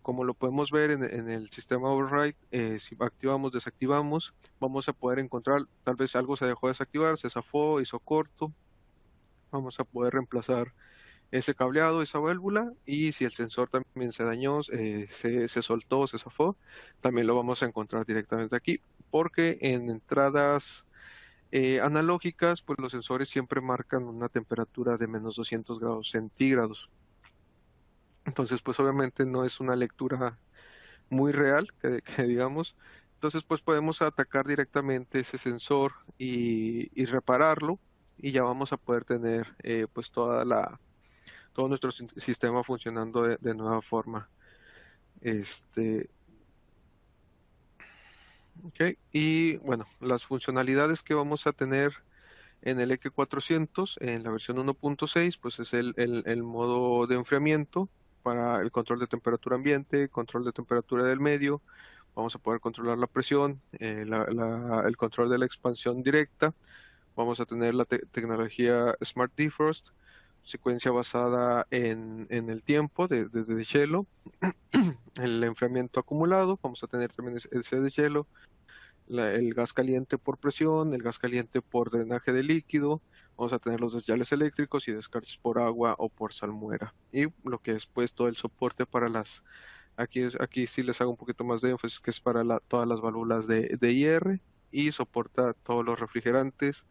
como lo podemos ver en el sistema override, si activamos, desactivamos, vamos a poder encontrar, tal vez algo se dejó de desactivar, se zafó, hizo corto, vamos a poder reemplazar ese cableado, esa válvula, y si el sensor también se dañó, se soltó, se zafó, también lo vamos a encontrar directamente aquí, porque en entradas analógicas, pues los sensores siempre marcan una temperatura de menos 200 grados centígrados. Entonces, pues obviamente no es una lectura muy real, que digamos. Entonces, pues podemos atacar directamente ese sensor y repararlo, y ya vamos a poder tener pues todo nuestro sistema funcionando de nueva forma. Ok. Y bueno, las funcionalidades que vamos a tener en el EQ400, en la versión 1.6, pues es el modo de enfriamiento para el control de temperatura ambiente, control de temperatura del medio. Vamos a poder controlar la presión, el control de la expansión directa. Vamos a tener la tecnología Smart Defrost, secuencia basada en el tiempo de deshielo, el enfriamiento acumulado. Vamos a tener también ese deshielo, el gas caliente por presión, el gas caliente por drenaje de líquido. Vamos a tener los deshiales eléctricos y descartes por agua o por salmuera. Y lo que es pues todo el soporte para aquí sí les hago un poquito más de énfasis, que es para todas las válvulas de IR, y soporta todos los refrigerantes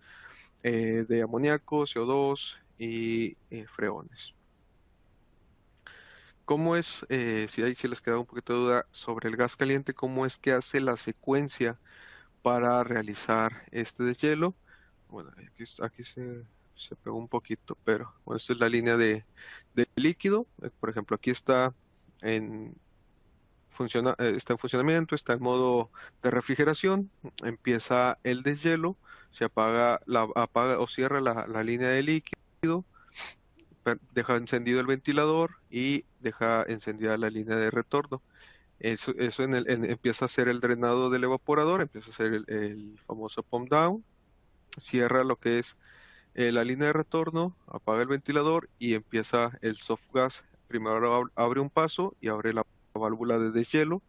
de amoníaco, CO2 y freones. ¿Cómo es, si les queda un poquito de duda sobre el gas caliente, cómo es que hace la secuencia para realizar este deshielo? Bueno, aquí se pegó un poquito, pero bueno, esta es la línea de líquido. Por ejemplo, aquí está en funcionamiento, está en modo de refrigeración, empieza el deshielo, se apaga o cierra la línea de líquido, deja encendido el ventilador y deja encendida la línea de retorno. Eso empieza a hacer el drenado del evaporador, empieza a hacer el famoso pump down, cierra lo que es la línea de retorno, apaga el ventilador y empieza el soft gas. Primero abre un paso y abre la válvula de deshielo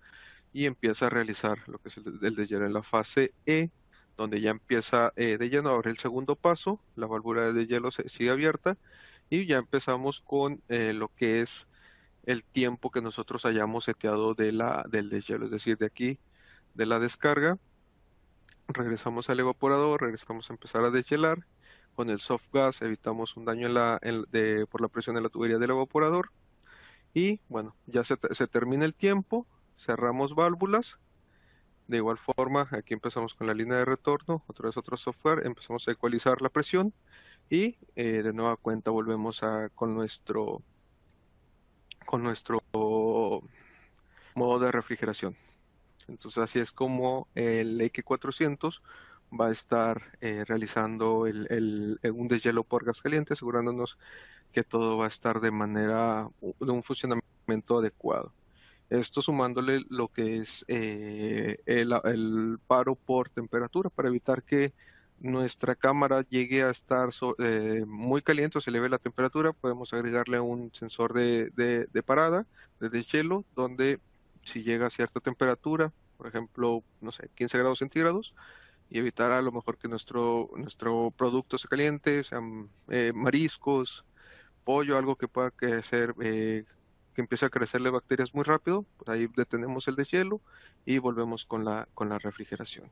y empieza a realizar lo que es el deshielo en la fase E, donde ya empieza de lleno, abre el segundo paso, la válvula de deshielo sigue abierta y ya empezamos con lo que es el tiempo que nosotros hayamos seteado del deshielo, es decir, de aquí, de la descarga, regresamos al evaporador, regresamos a empezar a deshielar. Con el soft gas evitamos un daño por la presión de la tubería del evaporador. Y bueno, ya se termina el tiempo, cerramos válvulas. De igual forma, aquí empezamos con la línea de retorno, otra vez otro software, empezamos a ecualizar la presión y de nueva cuenta volvemos con nuestro modo de refrigeración. Entonces así es como el EQ400 va a estar realizando un deshielo por gas caliente, asegurándonos que todo va a estar de un funcionamiento adecuado. Esto sumándole lo que es el paro por temperatura, para evitar que nuestra cámara llegue a estar muy caliente o se eleve la temperatura. Podemos agregarle un sensor de parada, de deshielo, donde si llega a cierta temperatura, por ejemplo, no sé, 15 grados centígrados, y evitar a lo mejor que nuestro producto se caliente, sean mariscos, pollo, algo que pueda crecer, que empiece a crecerle bacterias muy rápido, pues ahí detenemos el deshielo y volvemos con la refrigeración.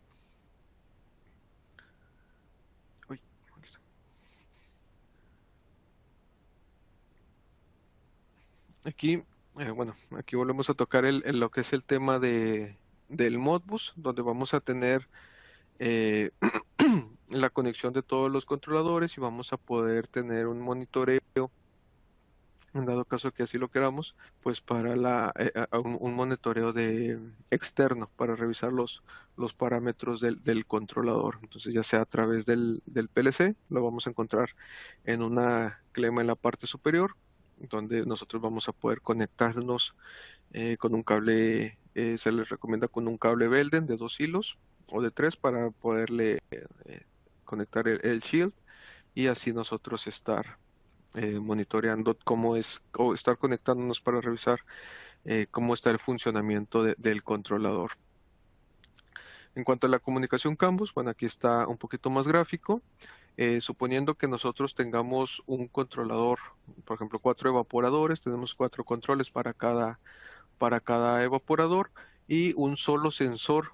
Uy, aquí está. Aquí, bueno, aquí volvemos a tocar lo que es el tema del Modbus, donde vamos a tener eh, la conexión de todos los controladores y vamos a poder tener un monitoreo, en dado caso que así lo queramos, pues para un monitoreo externo para revisar los parámetros del controlador. Entonces, ya sea a través del PLC, lo vamos a encontrar en una clema en la parte superior, donde nosotros vamos a poder conectarnos con un cable, se les recomienda con un cable Belden de 2 hilos o de 3 para poderle conectar el shield y así nosotros estar monitoreando cómo es, o estar conectándonos para revisar cómo está el funcionamiento del controlador. En cuanto a la comunicación Campus, bueno, aquí está un poquito más gráfico. Suponiendo que nosotros tengamos un controlador, por ejemplo, 4 evaporadores, tenemos 4 controles para cada evaporador y un solo sensor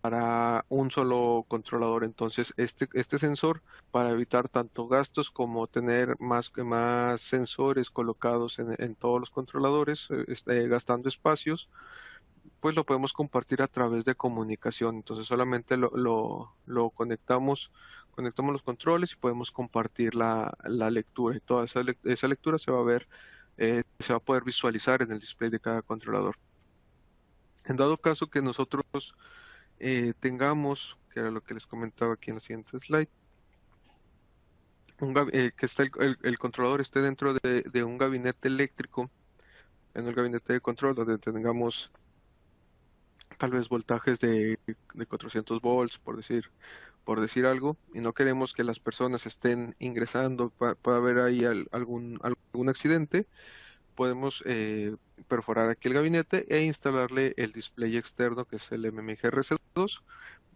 para un solo controlador. Entonces, este sensor, para evitar tanto gastos como tener más sensores colocados en todos los controladores, gastando espacios, pues lo podemos compartir a través de comunicación. Entonces solamente lo conectamos los controles y podemos compartir la lectura y toda esa lectura se va a ver, se va a poder visualizar en el display de cada controlador. En dado caso que nosotros tengamos, que era lo que les comentaba aquí en la siguiente slide, que está el controlador esté dentro de un gabinete eléctrico, en el gabinete de control donde tengamos tal vez voltajes de 400 volts, por decir algo, y no queremos que las personas estén ingresando, pueda haber ahí algún accidente, podemos perforar aquí el gabinete e instalarle el display externo que es el MMGRC2,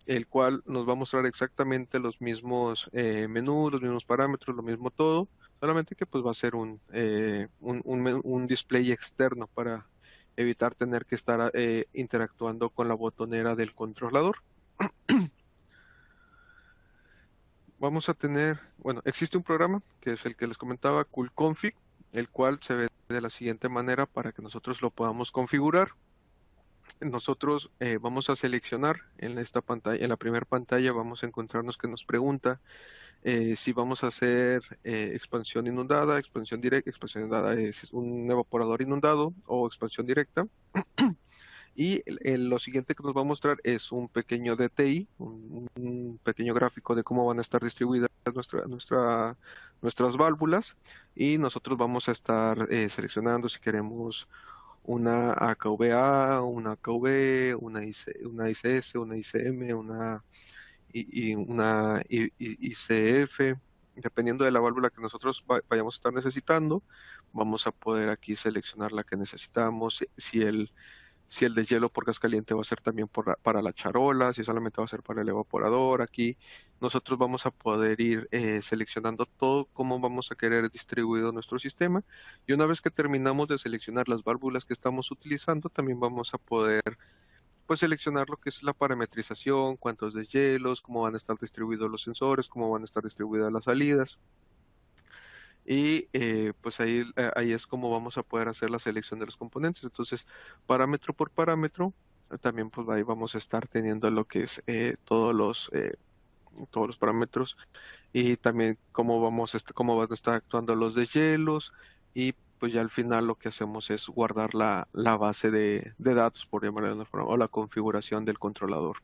el cual nos va a mostrar exactamente los mismos menús, los mismos parámetros, lo mismo todo, solamente que pues va a ser un display externo para evitar tener que estar interactuando con la botonera del controlador. Vamos a tener, bueno, existe un programa que es el que les comentaba, CoolConfig, el cual se ve de la siguiente manera para que nosotros lo podamos configurar. Nosotros vamos a seleccionar en esta pantalla, en la primera pantalla vamos a encontrarnos que nos pregunta si vamos a hacer expansión inundada, expansión inundada es un evaporador inundado o expansión directa. Y lo siguiente que nos va a mostrar es un pequeño DTI, un pequeño gráfico de cómo van a estar distribuidas nuestras válvulas. Y nosotros vamos a estar seleccionando si queremos una AKVA, una AKV, una ICS, una ICM, una ICF. Dependiendo de la válvula que nosotros vayamos a estar necesitando, vamos a poder aquí seleccionar la que necesitamos. Si el de hielo por gas caliente va a ser también para la charola, si solamente va a ser para el evaporador. Aquí nosotros vamos a poder ir seleccionando todo cómo vamos a querer distribuido nuestro sistema. Y una vez que terminamos de seleccionar las válvulas que estamos utilizando, también vamos a poder pues seleccionar lo que es la parametrización, cuántos deshielos, cómo van a estar distribuidos los sensores, cómo van a estar distribuidas las salidas. Y pues ahí es como vamos a poder hacer la selección de los componentes. Entonces, parámetro por parámetro, también pues ahí vamos a estar teniendo lo que es todos los parámetros y también cómo van a estar actuando los deshielos y pues ya al final lo que hacemos es guardar la base de datos, por llamarlo de una forma, o la configuración del controlador.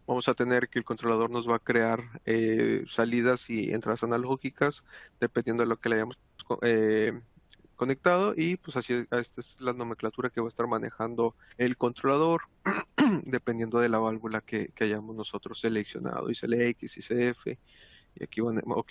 Vamos a tener que el controlador nos va a crear salidas y entradas analógicas dependiendo de lo que le hayamos conectado y pues así esta es la nomenclatura que va a estar manejando el controlador dependiendo de la válvula que hayamos nosotros seleccionado, ICLX, ICF, y aquí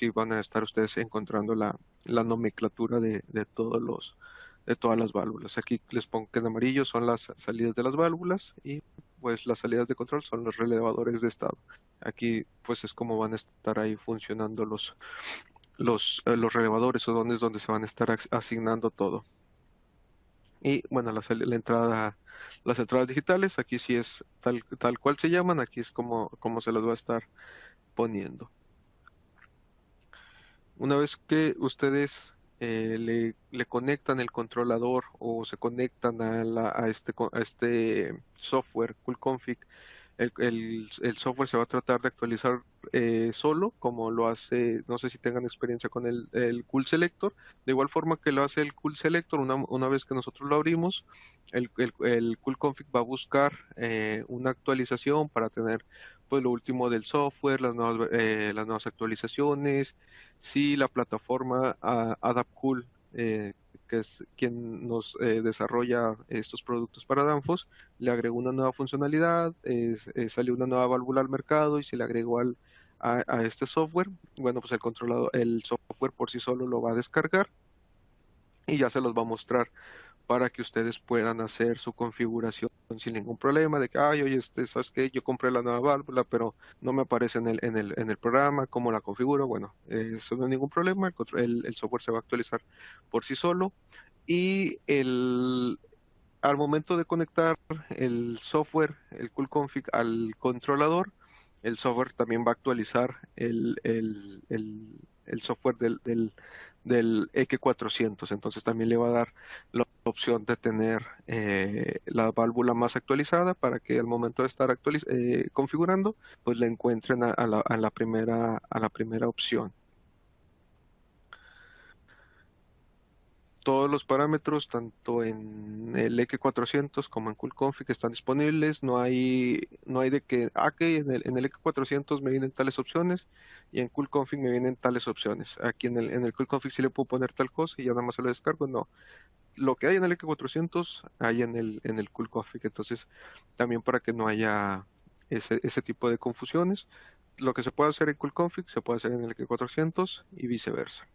van a estar ustedes encontrando la nomenclatura de todas las válvulas. Aquí les pongo que en amarillo son las salidas de las válvulas y pues las salidas de control son los relevadores de estado. Aquí pues es como van a estar ahí funcionando los relevadores o donde es donde se van a estar asignando todo. Y bueno, la entrada, las entradas digitales, aquí sí es tal cual se llaman, aquí es como se los va a estar poniendo. Una vez que ustedes le conectan el controlador o se conectan a este software CoolConfig, el software se va a tratar de actualizar solo, como lo hace, no sé si tengan experiencia con el Cool Selector, de igual forma que lo hace el Cool Selector, una vez que nosotros lo abrimos, el CoolConfig va a buscar una actualización para tener pues lo último del software, las nuevas actualizaciones, si la plataforma AdaptCool que es quien nos desarrolla estos productos para Danfoss, le agregó una nueva funcionalidad, salió una nueva válvula al mercado y se le agregó a este software. Bueno, pues el software por sí solo lo va a descargar y ya se los va a mostrar para que ustedes puedan hacer su configuración sin ningún problema de que, ay, oye, ¿sabes qué? Yo compré la nueva válvula, pero no me aparece en el programa, ¿cómo la configuro? Bueno, eso no hay ningún problema, el software se va a actualizar por sí solo y al momento de conectar el software, el Cool Config al controlador, el software también va a actualizar el software del EQ400. Entonces también le va a dar la opción de tener la válvula más actualizada para que al momento de estar configurando, pues la encuentren a la primera opción. Todos los parámetros, tanto en el EQ400 como en CoolConfig, están disponibles. No hay de que en el EQ400 me vienen tales opciones y en CoolConfig me vienen tales opciones. Aquí en el CoolConfig sí le puedo poner tal cosa y ya nada más se lo descargo. No. Lo que hay en el EQ400 hay en el CoolConfig. Entonces, también para que no haya ese tipo de confusiones, lo que se puede hacer en CoolConfig se puede hacer en el EQ400 y viceversa.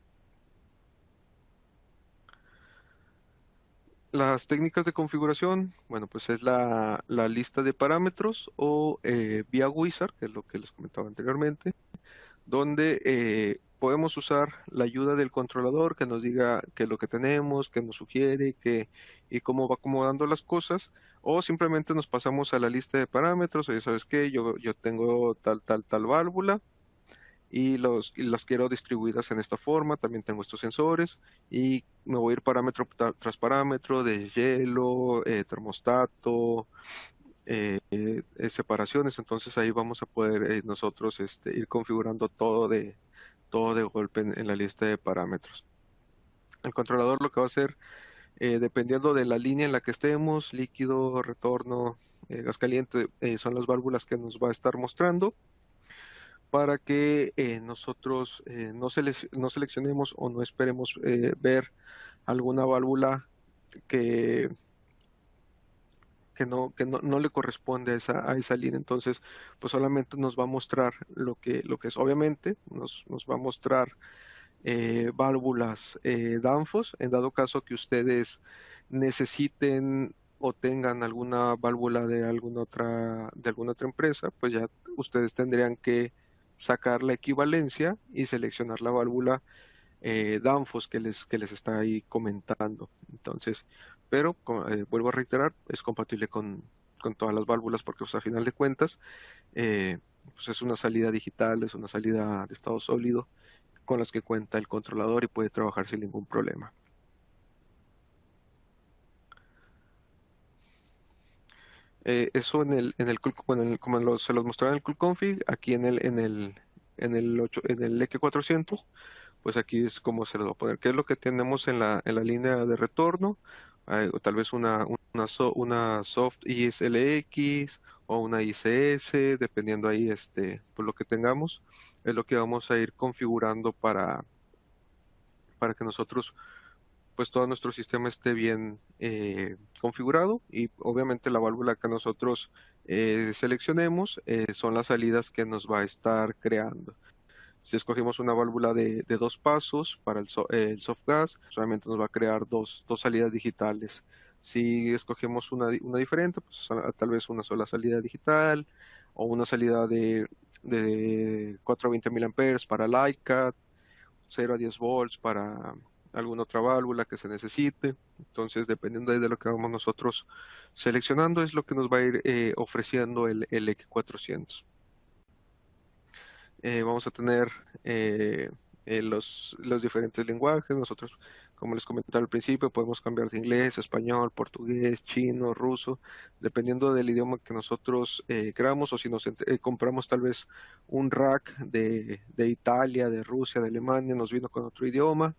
Las técnicas de configuración, bueno, pues es la lista de parámetros o vía Wizard, que es lo que les comentaba anteriormente, donde podemos usar la ayuda del controlador que nos diga qué es lo que tenemos, qué nos sugiere, y cómo va acomodando las cosas, o simplemente nos pasamos a la lista de parámetros, oye, ¿sabes qué? Yo tengo tal válvula, y los quiero distribuidas en esta forma. También tengo estos sensores y me voy a ir parámetro tras parámetro de hielo, termostato, separaciones. Entonces ahí vamos a poder nosotros ir configurando todo de golpe en la lista de parámetros. El controlador lo que va a hacer, dependiendo de la línea en la que estemos, líquido, retorno, gas caliente, son las válvulas que nos va a estar mostrando, para que nosotros no seleccionemos o no esperemos ver alguna válvula que, que no le corresponde a esa línea. Entonces, pues solamente nos va a mostrar lo que es. Obviamente, nos va a mostrar válvulas Danfoss, en dado caso que ustedes necesiten o tengan alguna válvula de alguna otra empresa, pues ya ustedes tendrían que sacar la equivalencia y seleccionar la válvula Danfoss que les está ahí comentando. Entonces, pero vuelvo a reiterar, es compatible con todas las válvulas porque, pues, a final de cuentas, pues es una salida digital, es una salida de estado sólido con las que cuenta el controlador y puede trabajar sin ningún problema. Eso se los mostraba en el CoolConfig, aquí en el EQ400, pues aquí es como se los va a poner. ¿Qué es lo que tenemos en la línea de retorno? O tal vez una soft ISLX o una ICS, dependiendo ahí por lo que tengamos, es lo que vamos a ir configurando para que nosotros, pues todo nuestro sistema esté bien configurado, y obviamente la válvula que nosotros seleccionemos son las salidas que nos va a estar creando. Si escogimos una válvula de 2 pasos para el soft gas, solamente nos va a crear dos salidas digitales. Si escogemos una diferente, pues tal vez una sola salida digital, o una salida de 4 a 20 mA para el ICAT, 0 a 10 volts para alguna otra válvula que se necesite. Entonces, dependiendo de lo que vamos nosotros seleccionando, es lo que nos va a ir ofreciendo el X400. Vamos a tener los diferentes lenguajes. Nosotros, como les comentaba al principio, podemos cambiar de inglés, español, portugués, chino, ruso, dependiendo del idioma que nosotros queramos, o si nos compramos tal vez un rack de Italia, de Rusia, de Alemania, nos vino con otro idioma.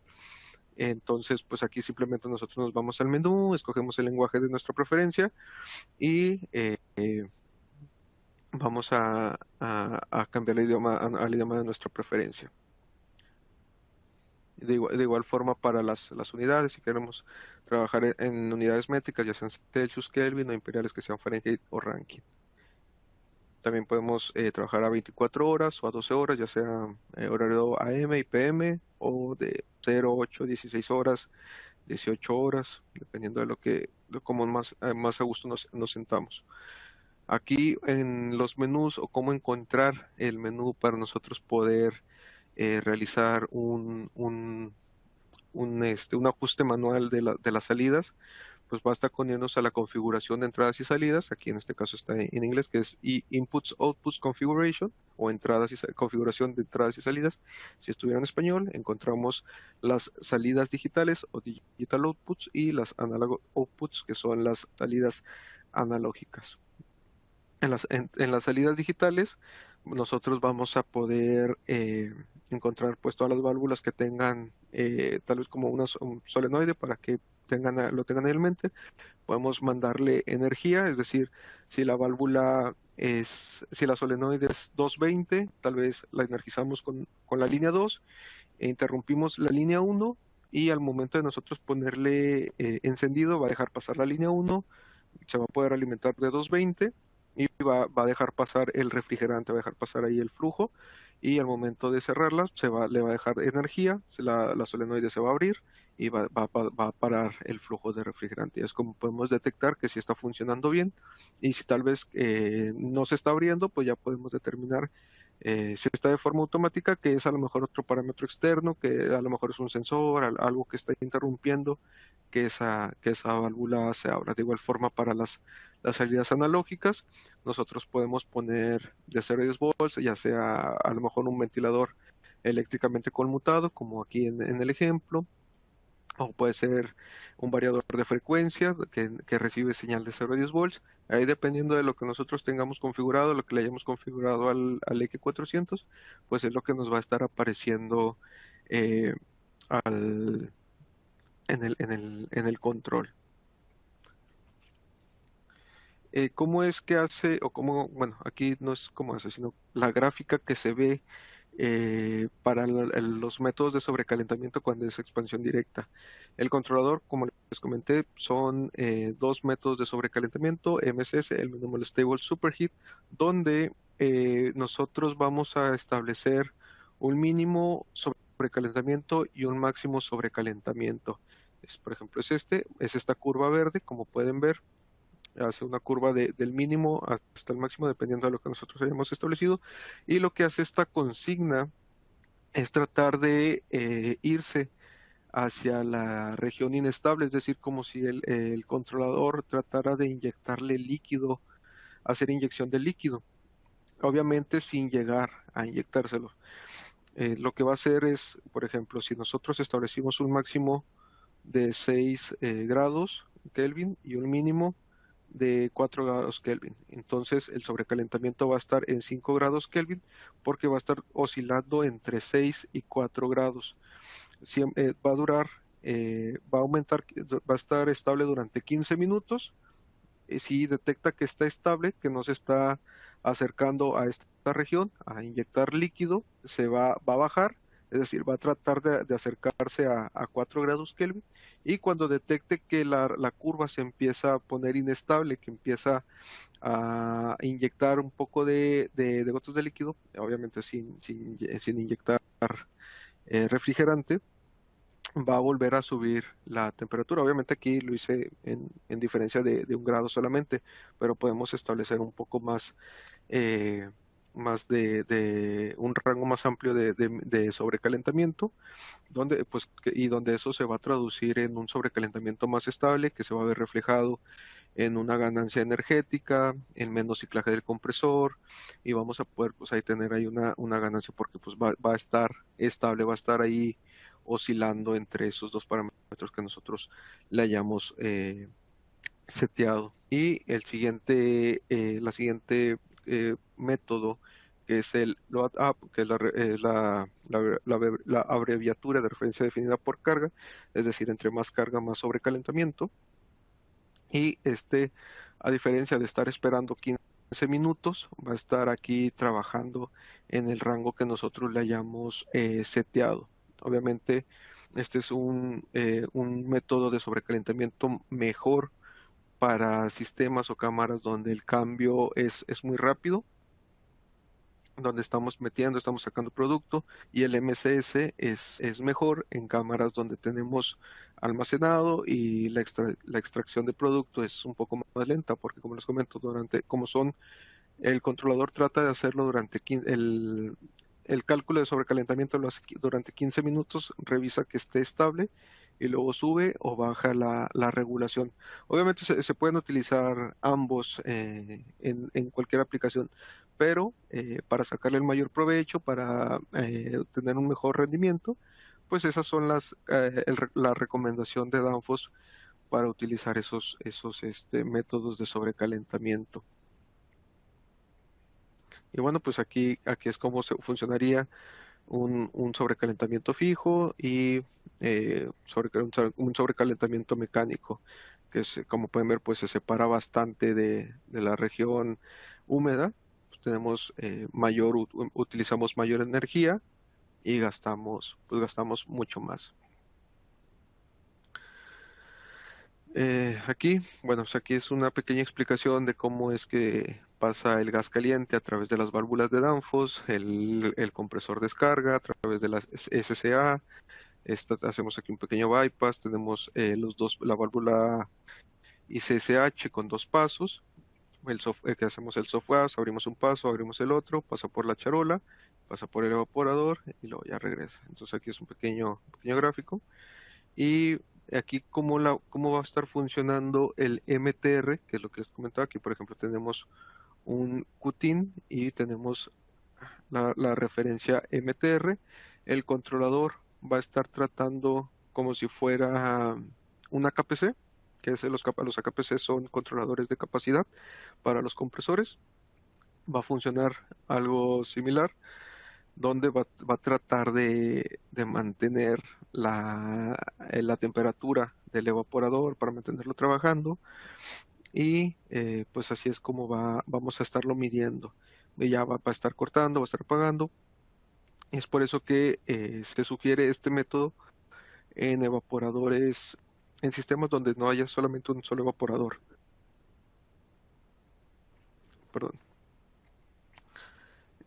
Entonces, pues aquí simplemente nosotros nos vamos al menú, escogemos el lenguaje de nuestra preferencia y vamos a cambiar el idioma al idioma de nuestra preferencia. De igual forma para las unidades, si queremos trabajar en unidades métricas, ya sean Celsius, Kelvin o imperiales que sean Fahrenheit o Rankine. También podemos trabajar a 24 horas o a 12 horas, ya sea horario AM y PM o de 0, 8, 16 horas, 18 horas, dependiendo de cómo más a gusto nos sentamos. Aquí en los menús o cómo encontrar el menú para nosotros poder realizar un ajuste manual de las salidas, pues basta con irnos a la configuración de entradas y salidas, aquí en este caso está en inglés, que es Inputs, Outputs Configuration, o configuración de entradas y salidas. Si estuviera en español, encontramos las salidas digitales o Digital Outputs y las Analog Outputs, que son las salidas analógicas. En las salidas digitales, nosotros vamos a poder encontrar pues todas las válvulas que tengan tal vez como un solenoide para que lo tengan en mente. Podemos mandarle energía, es decir, si la solenoide es 220, tal vez la energizamos con la línea 2 e interrumpimos la línea 1 y al momento de nosotros ponerle encendido va a dejar pasar la línea 1, se va a poder alimentar de 220 y va a dejar pasar el refrigerante, va a dejar pasar ahí el flujo y al momento de cerrarla le va a dejar energía, la solenoide se va a abrir y va a parar el flujo de refrigerante. Es como podemos detectar que si está funcionando bien y si tal vez no se está abriendo, pues ya podemos determinar si está de forma automática, que es a lo mejor otro parámetro externo, que a lo mejor es un sensor, algo que está interrumpiendo que esa válvula se abra. De igual forma para las salidas analógicas, nosotros podemos poner de 0 a 10 volts, ya sea a lo mejor un ventilador eléctricamente conmutado, como aquí en el ejemplo, o puede ser un variador de frecuencia que recibe señal de 0 a 10 volts. Ahí dependiendo de lo que nosotros tengamos configurado, lo que le hayamos configurado al X400, pues es lo que nos va a estar apareciendo eh, al, en el control. ¿Cómo es que hace, o cómo, bueno, aquí no es cómo hace, sino la gráfica que se ve para los métodos de sobrecalentamiento cuando es expansión directa? El controlador, como les comenté, son dos métodos de sobrecalentamiento, MSS, el Minimal Stable Superheat, donde nosotros vamos a establecer un mínimo sobrecalentamiento y un máximo sobrecalentamiento. Por ejemplo, es esta curva verde, como pueden ver, hace una curva del mínimo hasta el máximo, dependiendo de lo que nosotros hayamos establecido. Y lo que hace esta consigna es tratar de irse hacia la región inestable, es decir, como si el controlador tratara de inyectarle líquido, hacer inyección de líquido, obviamente sin llegar a inyectárselo. Lo que va a hacer es, por ejemplo, si nosotros establecimos un máximo de 6 grados Kelvin y un mínimo de 4 grados Kelvin. Entonces el sobrecalentamiento va a estar en 5 grados Kelvin porque va a estar oscilando entre 6 y 4 grados. Va a durar, va a aumentar, va a estar estable durante 15 minutos. Si detecta que está estable, que no se está acercando a esta región, a inyectar líquido, va a bajar, es decir, va a tratar de acercarse a 4 grados Kelvin, y cuando detecte que la curva se empieza a poner inestable, que empieza a inyectar un poco de gotas de líquido, obviamente sin inyectar refrigerante, va a volver a subir la temperatura. Obviamente aquí lo hice en diferencia de 1 grado solamente, pero podemos establecer un poco más, más de un rango más amplio de sobrecalentamiento, donde eso se va a traducir en un sobrecalentamiento más estable, que se va a ver reflejado en una ganancia energética, en menos ciclaje del compresor, y vamos a poder pues ahí tener ahí una ganancia, porque pues va a estar estable, va a estar ahí oscilando entre esos dos parámetros que nosotros le hayamos seteado. Y la siguiente método, que es el load up, que es la abreviatura de referencia definida por carga, es decir, entre más carga, más sobrecalentamiento. Y a diferencia de estar esperando 15 minutos, va a estar aquí trabajando en el rango que nosotros le hayamos seteado. Obviamente, este es un método de sobrecalentamiento mejor para sistemas o cámaras donde el cambio es muy rápido, donde estamos metiendo, estamos sacando producto, y el MCS es mejor en cámaras donde tenemos almacenado y la extracción de producto es un poco más lenta, porque como les comento, el controlador trata de hacerlo durante el cálculo de sobrecalentamiento lo hace durante 15 minutos, revisa que esté estable y luego sube o baja la regulación. Obviamente se pueden utilizar ambos en cualquier aplicación, pero para sacarle el mayor provecho, para tener un mejor rendimiento, pues esas son la recomendación de Danfoss para utilizar esos métodos de sobrecalentamiento. Y bueno, pues aquí es como funcionaría un sobrecalentamiento fijo y un sobrecalentamiento mecánico, que como pueden ver, pues se separa bastante de la región húmeda. Pues tenemos utilizamos mayor energía y gastamos mucho más. Bueno, pues aquí es una pequeña explicación de cómo es que pasa el gas caliente a través de las válvulas de Danfoss, el compresor descarga a través de las SCA. Hacemos aquí un pequeño bypass, tenemos la válvula ICSH con 2 pasos. Que hacemos el software, abrimos un paso, abrimos el otro, pasa por la charola, pasa por el evaporador y luego ya regresa. Entonces aquí es un pequeño gráfico. Y aquí cómo va a estar funcionando el MTR, que es lo que les comentaba. Aquí, por ejemplo, tenemos un QTIN y tenemos la referencia MTR. El controlador va a estar tratando como si fuera una KPC, que los AKPC son controladores de capacidad para los compresores. Va a funcionar algo similar, donde va a tratar de mantener la temperatura del evaporador para mantenerlo trabajando, y pues así es como vamos a estarlo midiendo. Y ya va a estar cortando, va a estar apagando. Es por eso que se sugiere este método en evaporadores, en sistemas donde no haya solamente un solo evaporador. Perdón.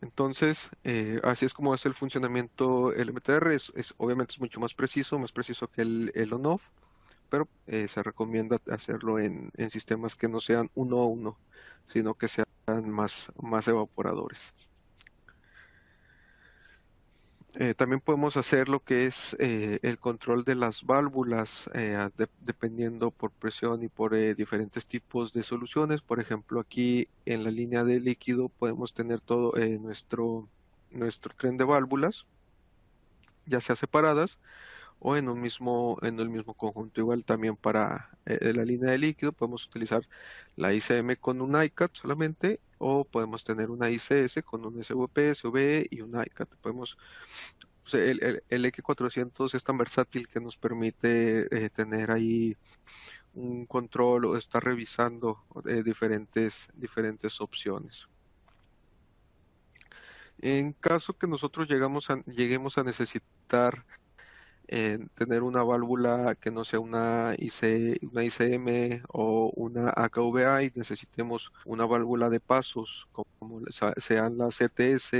Entonces, así es como hace el funcionamiento el MTR. Obviamente es mucho más preciso que el on-off, pero se recomienda hacerlo en sistemas que no sean uno a uno, sino que sean más evaporadores. También podemos hacer lo que es el control de las válvulas, dependiendo por presión y por diferentes tipos de soluciones. Por ejemplo, aquí en la línea de líquido podemos tener todo nuestro tren de válvulas, ya sea separadas o en el mismo conjunto. Igual también para la línea de líquido podemos utilizar la ICM con un iCAT solamente, o podemos tener una ICS con un SVP, SVE y un iCAT. El X400 es tan versátil que nos permite tener ahí un control o estar revisando diferentes opciones. En caso que nosotros lleguemos a necesitar tener una válvula que no sea una ICM o una AKVA, y necesitemos una válvula de pasos como sean las ETS,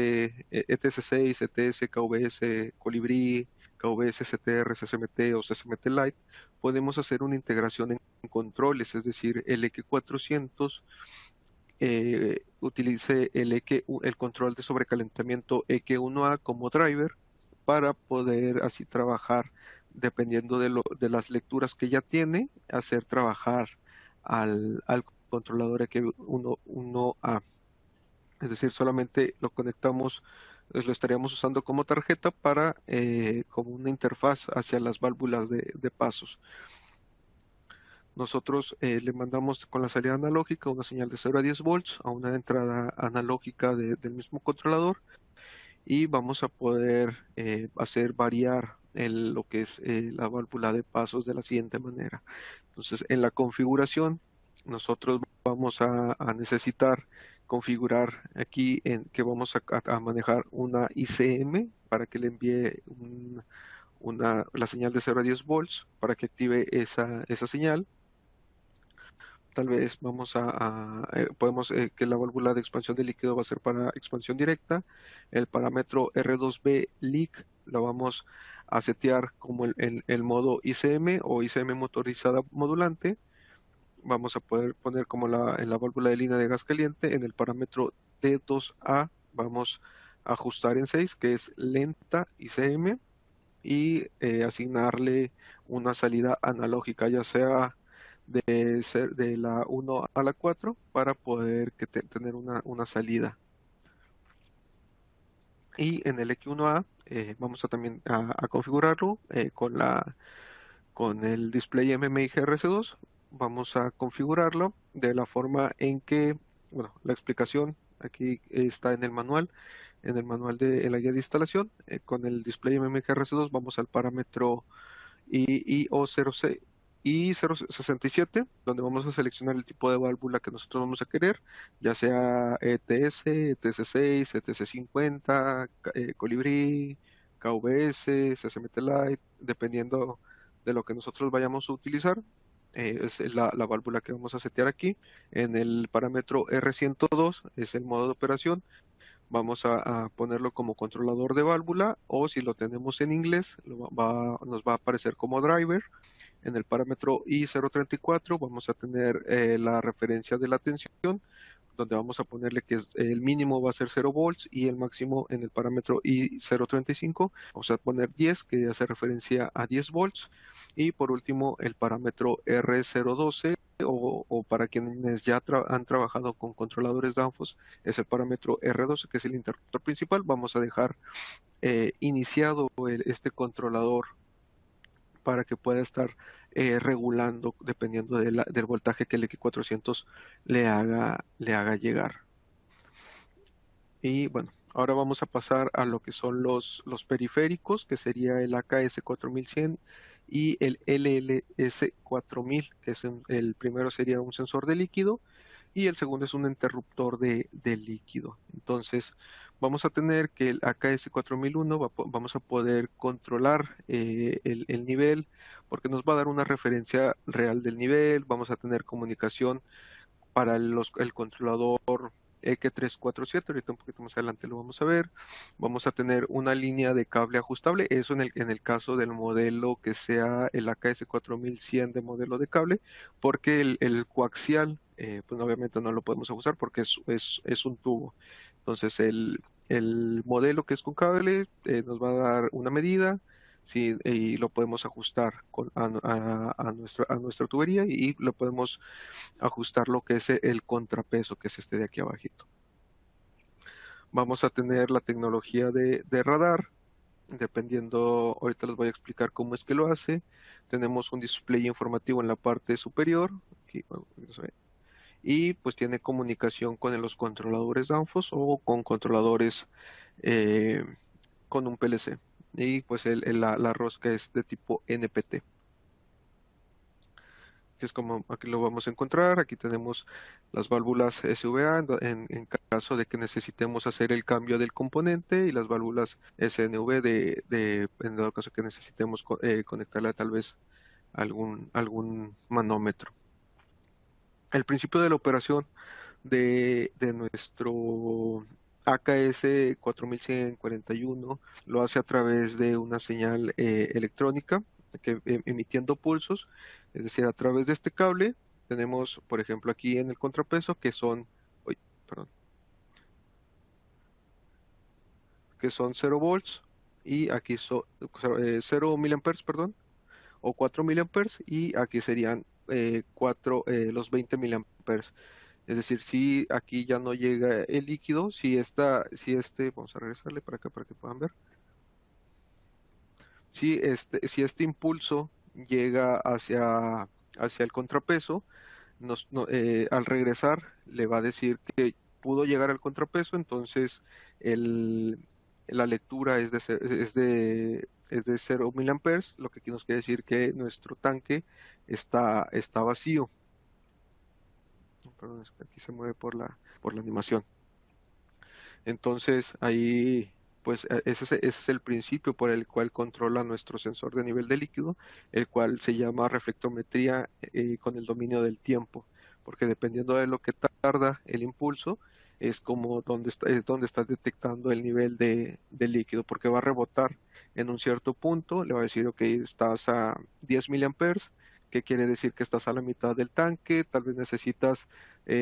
ETS6, ETS, KVS, Colibrí, KVS, CTR, CSMT o CSMT Lite, podemos hacer una integración en controles, es decir, el EQ400 utilice el control de sobrecalentamiento EQ1A como driver, para poder así trabajar, dependiendo de las lecturas que ya tiene, hacer trabajar al controlador EQ1A. Es decir, solamente lo conectamos, lo estaríamos usando como tarjeta para como una interfaz hacia las válvulas de pasos. Nosotros le mandamos con la salida analógica una señal de 0 a 10 volts a una entrada analógica del mismo controlador, y vamos a poder hacer variar lo que es la válvula de pasos de la siguiente manera. Entonces, en la configuración, nosotros vamos a necesitar configurar aquí que vamos a manejar una ICM para que le envíe la señal de 0 a 10 volts para que active esa señal. Tal vez podemos que la válvula de expansión de líquido va a ser para expansión directa. El parámetro R2B leak lo vamos a setear como el modo ICM o ICM motorizada modulante. Vamos a poder poner como en la válvula de línea de gas caliente. En el parámetro D2A vamos a ajustar en 6, que es lenta ICM, y asignarle una salida analógica, ya sea de la 1 a la 4, para poder tener una salida. Y en el X1A vamos a también a configurarlo con el display MMI GRC2. Vamos a configurarlo de la forma en que, bueno, la explicación aquí está en el manual de la guía de instalación. Con el display MMI GRC2 vamos al parámetro IO0C y 067, donde vamos a seleccionar el tipo de válvula que nosotros vamos a querer, ya sea ETS, ETS6, ETS50, Colibrí, KVS, CCMT Lite, dependiendo de lo que nosotros vayamos a utilizar. Es la válvula que vamos a setear aquí. En el parámetro R102 es el modo de operación. Vamos a ponerlo como controlador de válvula, o si lo tenemos en inglés, nos va a aparecer como driver. En el parámetro I034 vamos a tener la referencia de la tensión, donde vamos a ponerle que el mínimo va a ser 0 volts y el máximo en el parámetro I035 vamos a poner 10, que hace referencia a 10 volts. Y por último el parámetro R012, o para quienes ya han trabajado con controladores Danfoss, es el parámetro R12, que es el interruptor principal. Vamos a dejar iniciado este controlador para que pueda estar regulando dependiendo del voltaje que el X400 le haga llegar. Y bueno, ahora vamos a pasar a lo que son los periféricos, que sería el AKS 4100 y el LLS 4000, que es el primero sería un sensor de líquido y el segundo es un interruptor de líquido. Entonces vamos a tener que el AKS 4001 vamos a poder controlar el nivel, porque nos va a dar una referencia real del nivel. Vamos a tener comunicación para el controlador EQ347, ahorita un poquito más adelante lo vamos a ver. Vamos a tener una línea de cable ajustable, eso en el caso del modelo que sea el AKS 4100 de modelo de cable, porque el coaxial, pues obviamente no lo podemos ajustar porque es un tubo. Entonces el modelo que es con cable nos va a dar una medida. Sí, y lo podemos ajustar a nuestra tubería, y lo podemos ajustar lo que es el contrapeso, que es este de aquí abajito. Vamos a tener la tecnología de radar, dependiendo, ahorita les voy a explicar cómo es que lo hace. Tenemos un display informativo en la parte superior, aquí, y pues tiene comunicación con los controladores Danfoss o con controladores con un PLC. Y pues la rosca es de tipo NPT, que es como aquí lo vamos a encontrar. Aquí tenemos las válvulas SVA en caso de que necesitemos hacer el cambio del componente, y las válvulas SNV en dado caso que necesitemos conectarla tal vez a algún manómetro. El principio de la operación de nuestro AKS 4141 lo hace a través de una señal electrónica emitiendo pulsos, es decir, a través de este cable tenemos, por ejemplo, aquí en el contrapeso, que son 0 volts, y aquí son 0 miliamperes, perdón, o 4 miliamperes, y aquí serían los 20 miliamperes. Es decir, si aquí ya no llega el líquido, vamos a regresarle para acá para que puedan ver. Si este impulso llega hacia el contrapeso, al regresar le va a decir que pudo llegar al contrapeso. Entonces la lectura es de 0 miliamperes, lo que aquí nos quiere decir que nuestro tanque está vacío. Perdón, es que aquí se mueve por la animación. Entonces ahí pues ese es el principio por el cual controla nuestro sensor de nivel de líquido, el cual se llama reflectometría con el dominio del tiempo, porque dependiendo de lo que tarda el impulso, es como donde está detectando el nivel de líquido, porque va a rebotar en un cierto punto, le va a decir, ok, estás a 10 miliamperes, que quiere decir que estás a la mitad del tanque, tal vez necesitas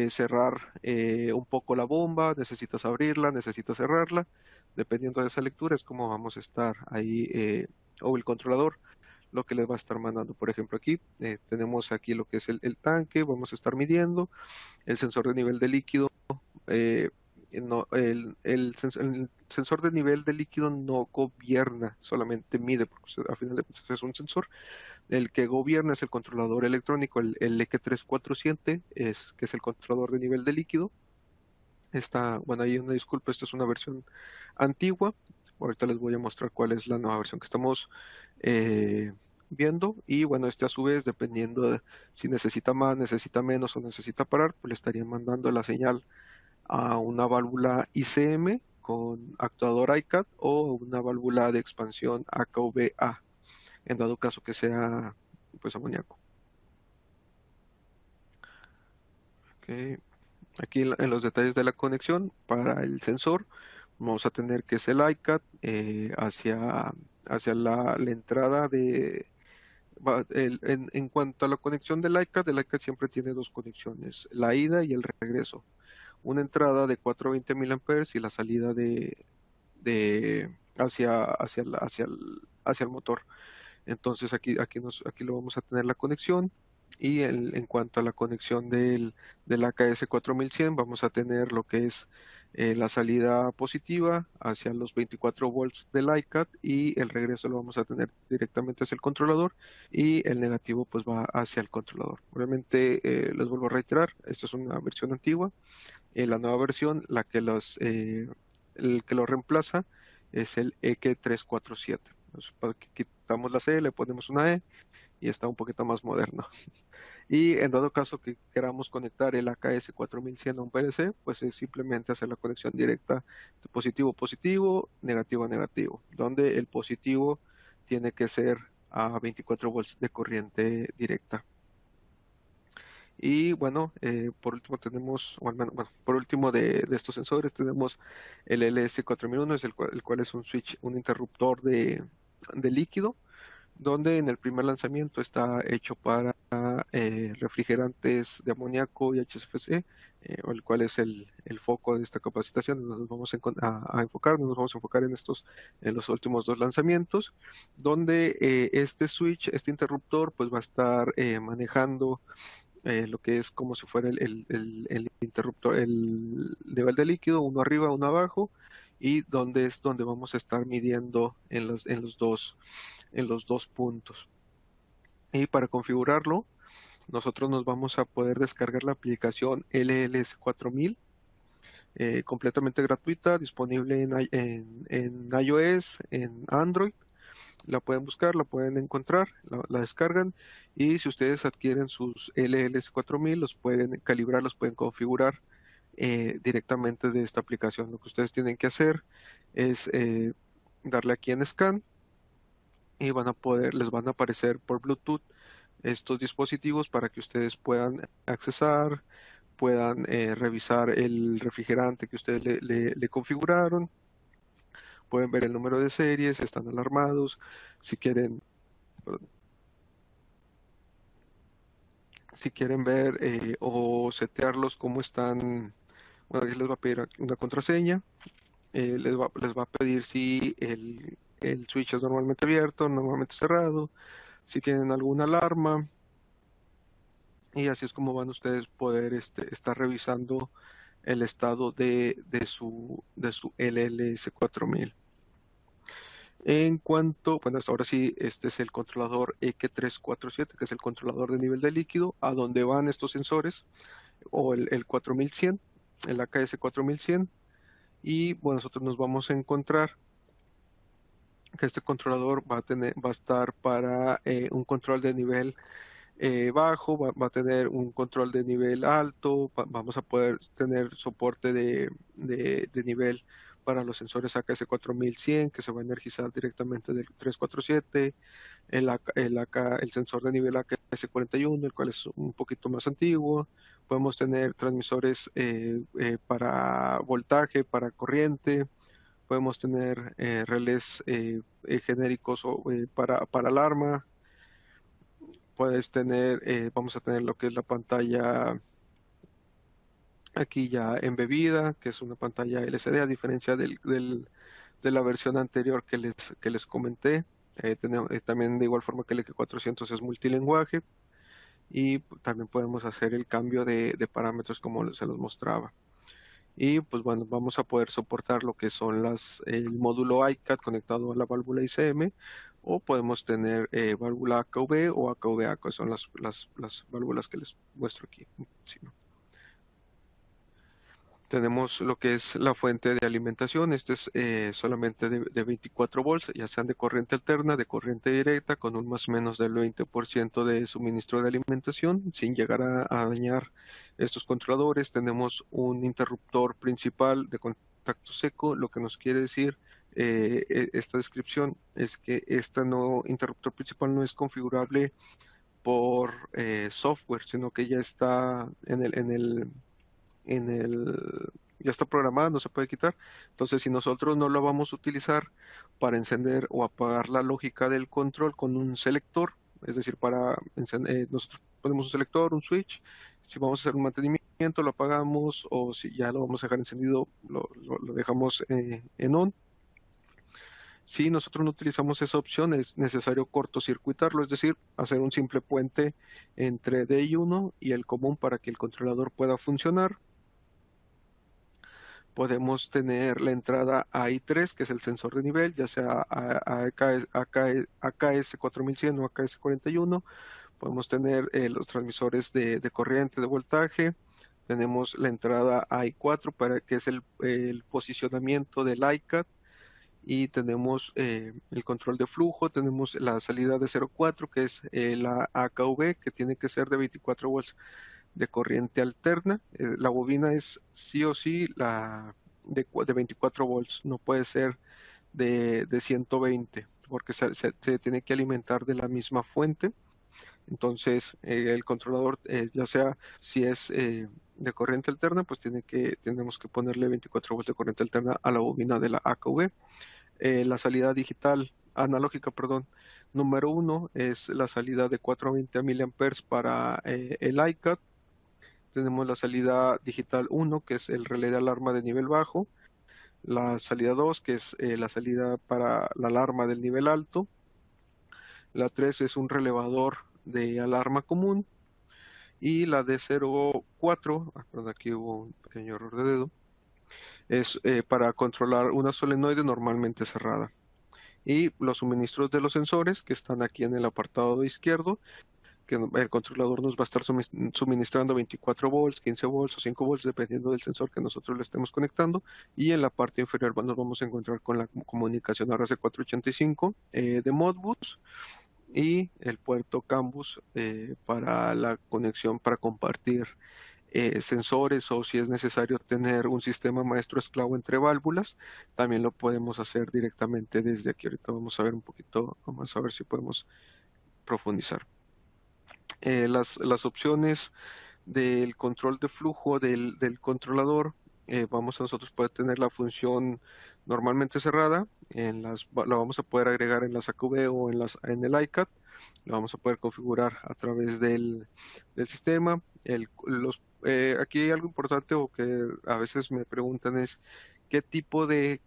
cerrar un poco la bomba, necesitas abrirla, necesitas cerrarla, dependiendo de esa lectura es como vamos a estar ahí, o el controlador, lo que les va a estar mandando. Por ejemplo, aquí tenemos aquí lo que es el tanque, vamos a estar midiendo el sensor de nivel de líquido. eh, no, el sensor de nivel de líquido no gobierna, solamente mide, porque a final de cuentas es un sensor. El que gobierna es el controlador electrónico, el EQ347, que es el controlador de nivel de líquido. Bueno, ahí una disculpa, esta es una versión antigua. Ahorita les voy a mostrar cuál es la nueva versión que estamos eh, viendo. Y bueno, a su vez, dependiendo de si necesita más, necesita menos o necesita parar, pues le estaría mandando la señal a una válvula ICM con actuador ICAT o una válvula de expansión AKVA, en dado caso que sea pues amoníaco. Okay. Aquí en los detalles de la conexión para el sensor vamos a tener que es el ICAT hacia la entrada en cuanto a la conexión del ICAT siempre tiene dos conexiones, la ida y el regreso. Una entrada de 420 miliamperes y la salida hacia el motor. Entonces aquí lo vamos a tener la conexión y en cuanto a la conexión del AKS 4100 vamos a tener lo que es la salida positiva hacia los 24 volts del ICAT y el regreso lo vamos a tener directamente hacia el controlador y el negativo pues va hacia el controlador. Obviamente les vuelvo a reiterar, esta es una versión antigua. La nueva versión, el que lo reemplaza es el EQ347. Para que quitamos la C, le ponemos una E y está un poquito más moderno. Y en dado caso que queramos conectar el AKS 4100 a un PLC, pues es simplemente hacer la conexión directa de positivo-positivo, negativo-negativo, donde el positivo tiene que ser a 24 volts de corriente directa. Y bueno, por último tenemos, por último de estos sensores tenemos el LS4001, el cual es un switch, un interruptor de líquido, donde en el primer lanzamiento está hecho para refrigerantes de amoníaco y HCFC, el cual es el foco de esta capacitación. Nos vamos a enfocar, nos vamos a enfocar en los últimos dos lanzamientos, donde este switch, este interruptor, pues va a estar manejando lo que es como si fuera el interruptor, el nivel de líquido, uno arriba, uno abajo, y donde es donde vamos a estar midiendo en los dos puntos. Y para configurarlo, nosotros nos vamos a poder descargar la aplicación LLS 4000, completamente gratuita, disponible en iOS, en Android. La pueden buscar, la pueden encontrar, la descargan y si ustedes adquieren sus LLS 4000 los pueden calibrar, los pueden configurar directamente de esta aplicación. Lo que ustedes tienen que hacer es darle aquí en Scan y les van a aparecer por Bluetooth estos dispositivos para que ustedes puedan accesar, puedan revisar el refrigerante que ustedes le configuraron. Pueden ver el número de series, están alarmados, si quieren ver o setearlos como están. Bueno, les va a pedir una contraseña, les va a pedir si el switch es normalmente abierto, normalmente cerrado, si tienen alguna alarma, y así es como van ustedes poder estar revisando el estado de su LLS 4000. Bueno, hasta ahora sí, este es el controlador EQ347, que es el controlador de nivel de líquido, a donde van estos sensores, o el 4100, el AKS 4100, y bueno, nosotros nos vamos a encontrar que este controlador va a estar para un control de nivel bajo, va a tener un control de nivel alto, vamos a poder tener soporte de nivel para los sensores AKS4100 que se va a energizar directamente del 347, el sensor de nivel AKS41, el cual es un poquito más antiguo. Podemos tener transmisores para voltaje, para corriente. Podemos tener relés genéricos para alarma. Vamos a tener lo que es la pantalla aquí ya embebida, que es una pantalla LCD, a diferencia de la versión anterior que les comenté. También de igual forma que el X400 es multilingüaje, y también podemos hacer el cambio de parámetros como se los mostraba. Y pues bueno, vamos a poder soportar lo que son el módulo iCAD conectado a la válvula ICM, o podemos tener válvula AKV o AKVA, que son las válvulas que les muestro aquí encima. Tenemos lo que es la fuente de alimentación. Este es solamente de 24 volts, ya sean de corriente alterna, de corriente directa, con un más o menos del 20% de suministro de alimentación, sin llegar a dañar estos controladores. Tenemos un interruptor principal de contacto seco. Lo que nos quiere decir esta descripción es que este interruptor principal no es configurable por software, sino que ya está ya está programada, no se puede quitar. Entonces, si nosotros no lo vamos a utilizar para encender o apagar la lógica del control con un selector, es decir, nosotros ponemos un selector, un switch. Si vamos a hacer un mantenimiento, lo apagamos, o si ya lo vamos a dejar encendido, lo dejamos en on. Si nosotros no utilizamos esa opción, es necesario cortocircuitarlo, es decir, hacer un simple puente entre DI1 y el común para que el controlador pueda funcionar. Podemos tener la entrada AI3, que es el sensor de nivel, ya sea AKS4100 o AKS41. Podemos tener los transmisores de corriente, de voltaje. Tenemos la entrada AI4, que es el posicionamiento del iCAD. Y tenemos el control de flujo. Tenemos la salida de 0.4, que es la AKV, que tiene que ser de 24 volts de corriente alterna. La bobina es sí o sí de 24 volts, no puede ser de 120, porque se tiene que alimentar de la misma fuente. Entonces el controlador, ya sea si es de corriente alterna, pues tenemos que ponerle 24 volts de corriente alterna a la bobina de la AKV. La salida analógica, número 1 es la salida de 420 mA para el iCAD. Tenemos la salida digital 1, que es el relé de alarma de nivel bajo. La salida 2, que es la salida para la alarma del nivel alto. La 3 es un relevador de alarma común. Y la D04, perdón, aquí hubo un pequeño error de dedo, es para controlar una solenoide normalmente cerrada. Y los suministros de los sensores, que están aquí en el apartado izquierdo, que el controlador nos va a estar suministrando 24 volts, 15 volts o 5 volts, dependiendo del sensor que nosotros le estemos conectando. Y en la parte inferior nos vamos a encontrar con la comunicación RC485 de Modbus, y el puerto CAN bus para la conexión para compartir sensores, o si es necesario tener un sistema maestro esclavo entre válvulas, también lo podemos hacer directamente desde aquí. Ahorita vamos a ver un poquito, vamos a ver si podemos profundizar. Las opciones del control de flujo del controlador, vamos a nosotros poder tener la función normalmente cerrada, la vamos a poder agregar en las AKV o en el iCAD, lo vamos a poder configurar a través del sistema. Aquí hay algo importante, o que a veces me preguntan, es qué tipo de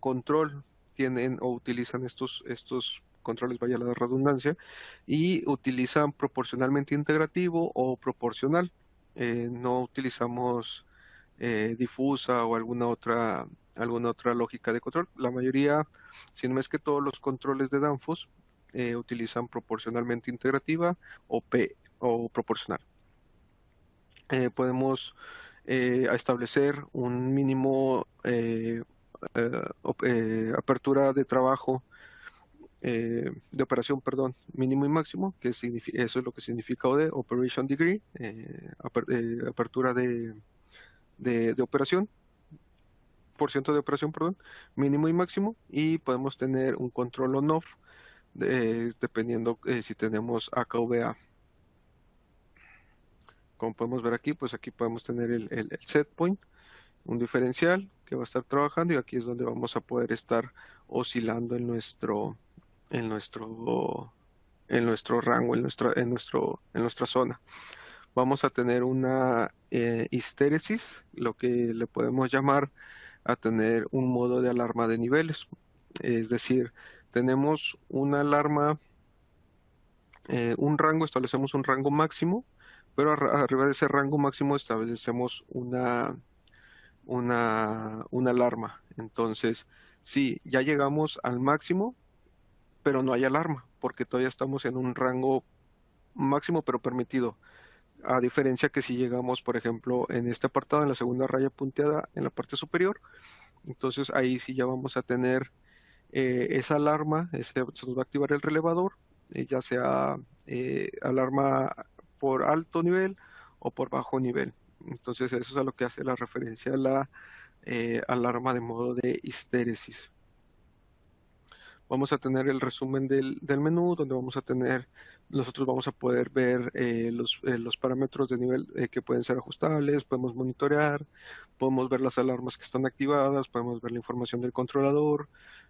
control tienen o utilizan estos controles, vaya la redundancia, y utilizan proporcionalmente integrativo o proporcional. No utilizamos difusa o alguna otra lógica de control. La mayoría, si no es que todos los controles de Danfoss utilizan proporcionalmente integrativa o proporcional. Podemos establecer un mínimo apertura de trabajo, de operación, mínimo y máximo, que eso es lo que significa OD, Operation Degree, apertura de operación. de operación, perdón, mínimo y máximo, y podemos tener un control on-off dependiendo si tenemos AKVA. Como podemos ver aquí, pues aquí podemos tener el set point, un diferencial que va a estar trabajando, y aquí es donde vamos a poder estar oscilando en nuestro rango, en nuestra zona. Vamos a tener una histéresis, lo que le podemos llamar a tener un modo de alarma de niveles. Es decir, tenemos una alarma, establecemos un rango máximo, pero arriba de ese rango máximo establecemos una alarma. Entonces, sí, ya llegamos al máximo, pero no hay alarma, porque todavía estamos en un rango máximo, pero permitido. A diferencia que si llegamos, por ejemplo, en este apartado, en la segunda raya punteada en la parte superior, entonces ahí sí ya vamos a tener esa alarma, se nos va a activar el relevador, ya sea alarma por alto nivel o por bajo nivel. Entonces eso es a lo que hace la referencia a la alarma de modo de histéresis. Vamos a tener el resumen del menú, donde nosotros vamos a poder ver los parámetros de nivel que pueden ser ajustables, podemos monitorear, podemos ver las alarmas que están activadas, podemos ver la información del controlador,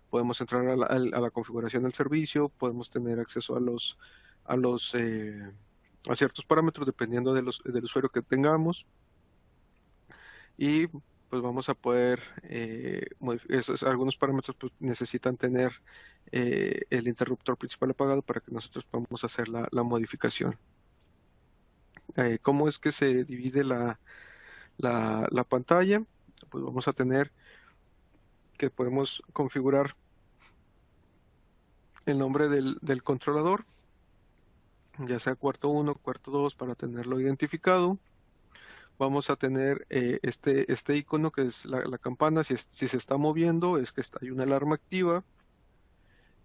podemos entrar a la configuración del servicio, podemos tener acceso a ciertos parámetros dependiendo del usuario que tengamos, y pues vamos a poder algunos parámetros pues, necesitan tener el interruptor principal apagado para que nosotros podamos hacer la modificación. ¿Cómo es que se divide la pantalla? Pues vamos a tener que podemos configurar el nombre del controlador, ya sea cuarto 1, cuarto 2, para tenerlo identificado. Vamos a tener este icono que es la campana. Si se está moviendo es que hay una alarma activa.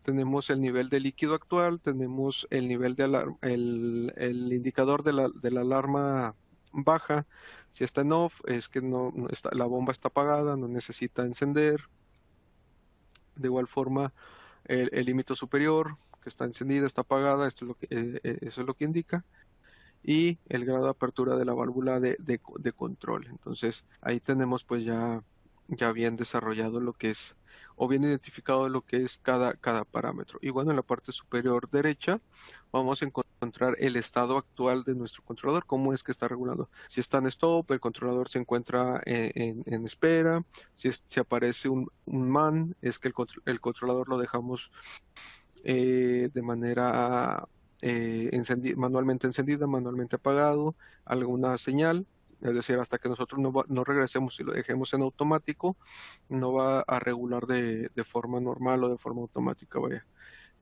Tenemos el nivel de líquido actual, tenemos el nivel de alarma, el indicador de la alarma baja. Si está en off es que la bomba está apagada, no necesita encender. De igual forma el límite superior, que está encendida, está apagada, eso es lo que indica, y el grado de apertura de la válvula de control. Entonces ahí tenemos pues ya bien desarrollado lo que es, o bien identificado lo que es cada parámetro. Y bueno, en la parte superior derecha vamos a encontrar el estado actual de nuestro controlador, cómo es que está regulando. Si está en stop, el controlador se encuentra en espera. Si aparece un MAN, es que el controlador lo dejamos de manera manualmente encendida, manualmente apagado, alguna señal. Es decir, hasta que nosotros no regresemos y lo dejemos en automático, no va a regular de forma normal o de forma automática. Vaya.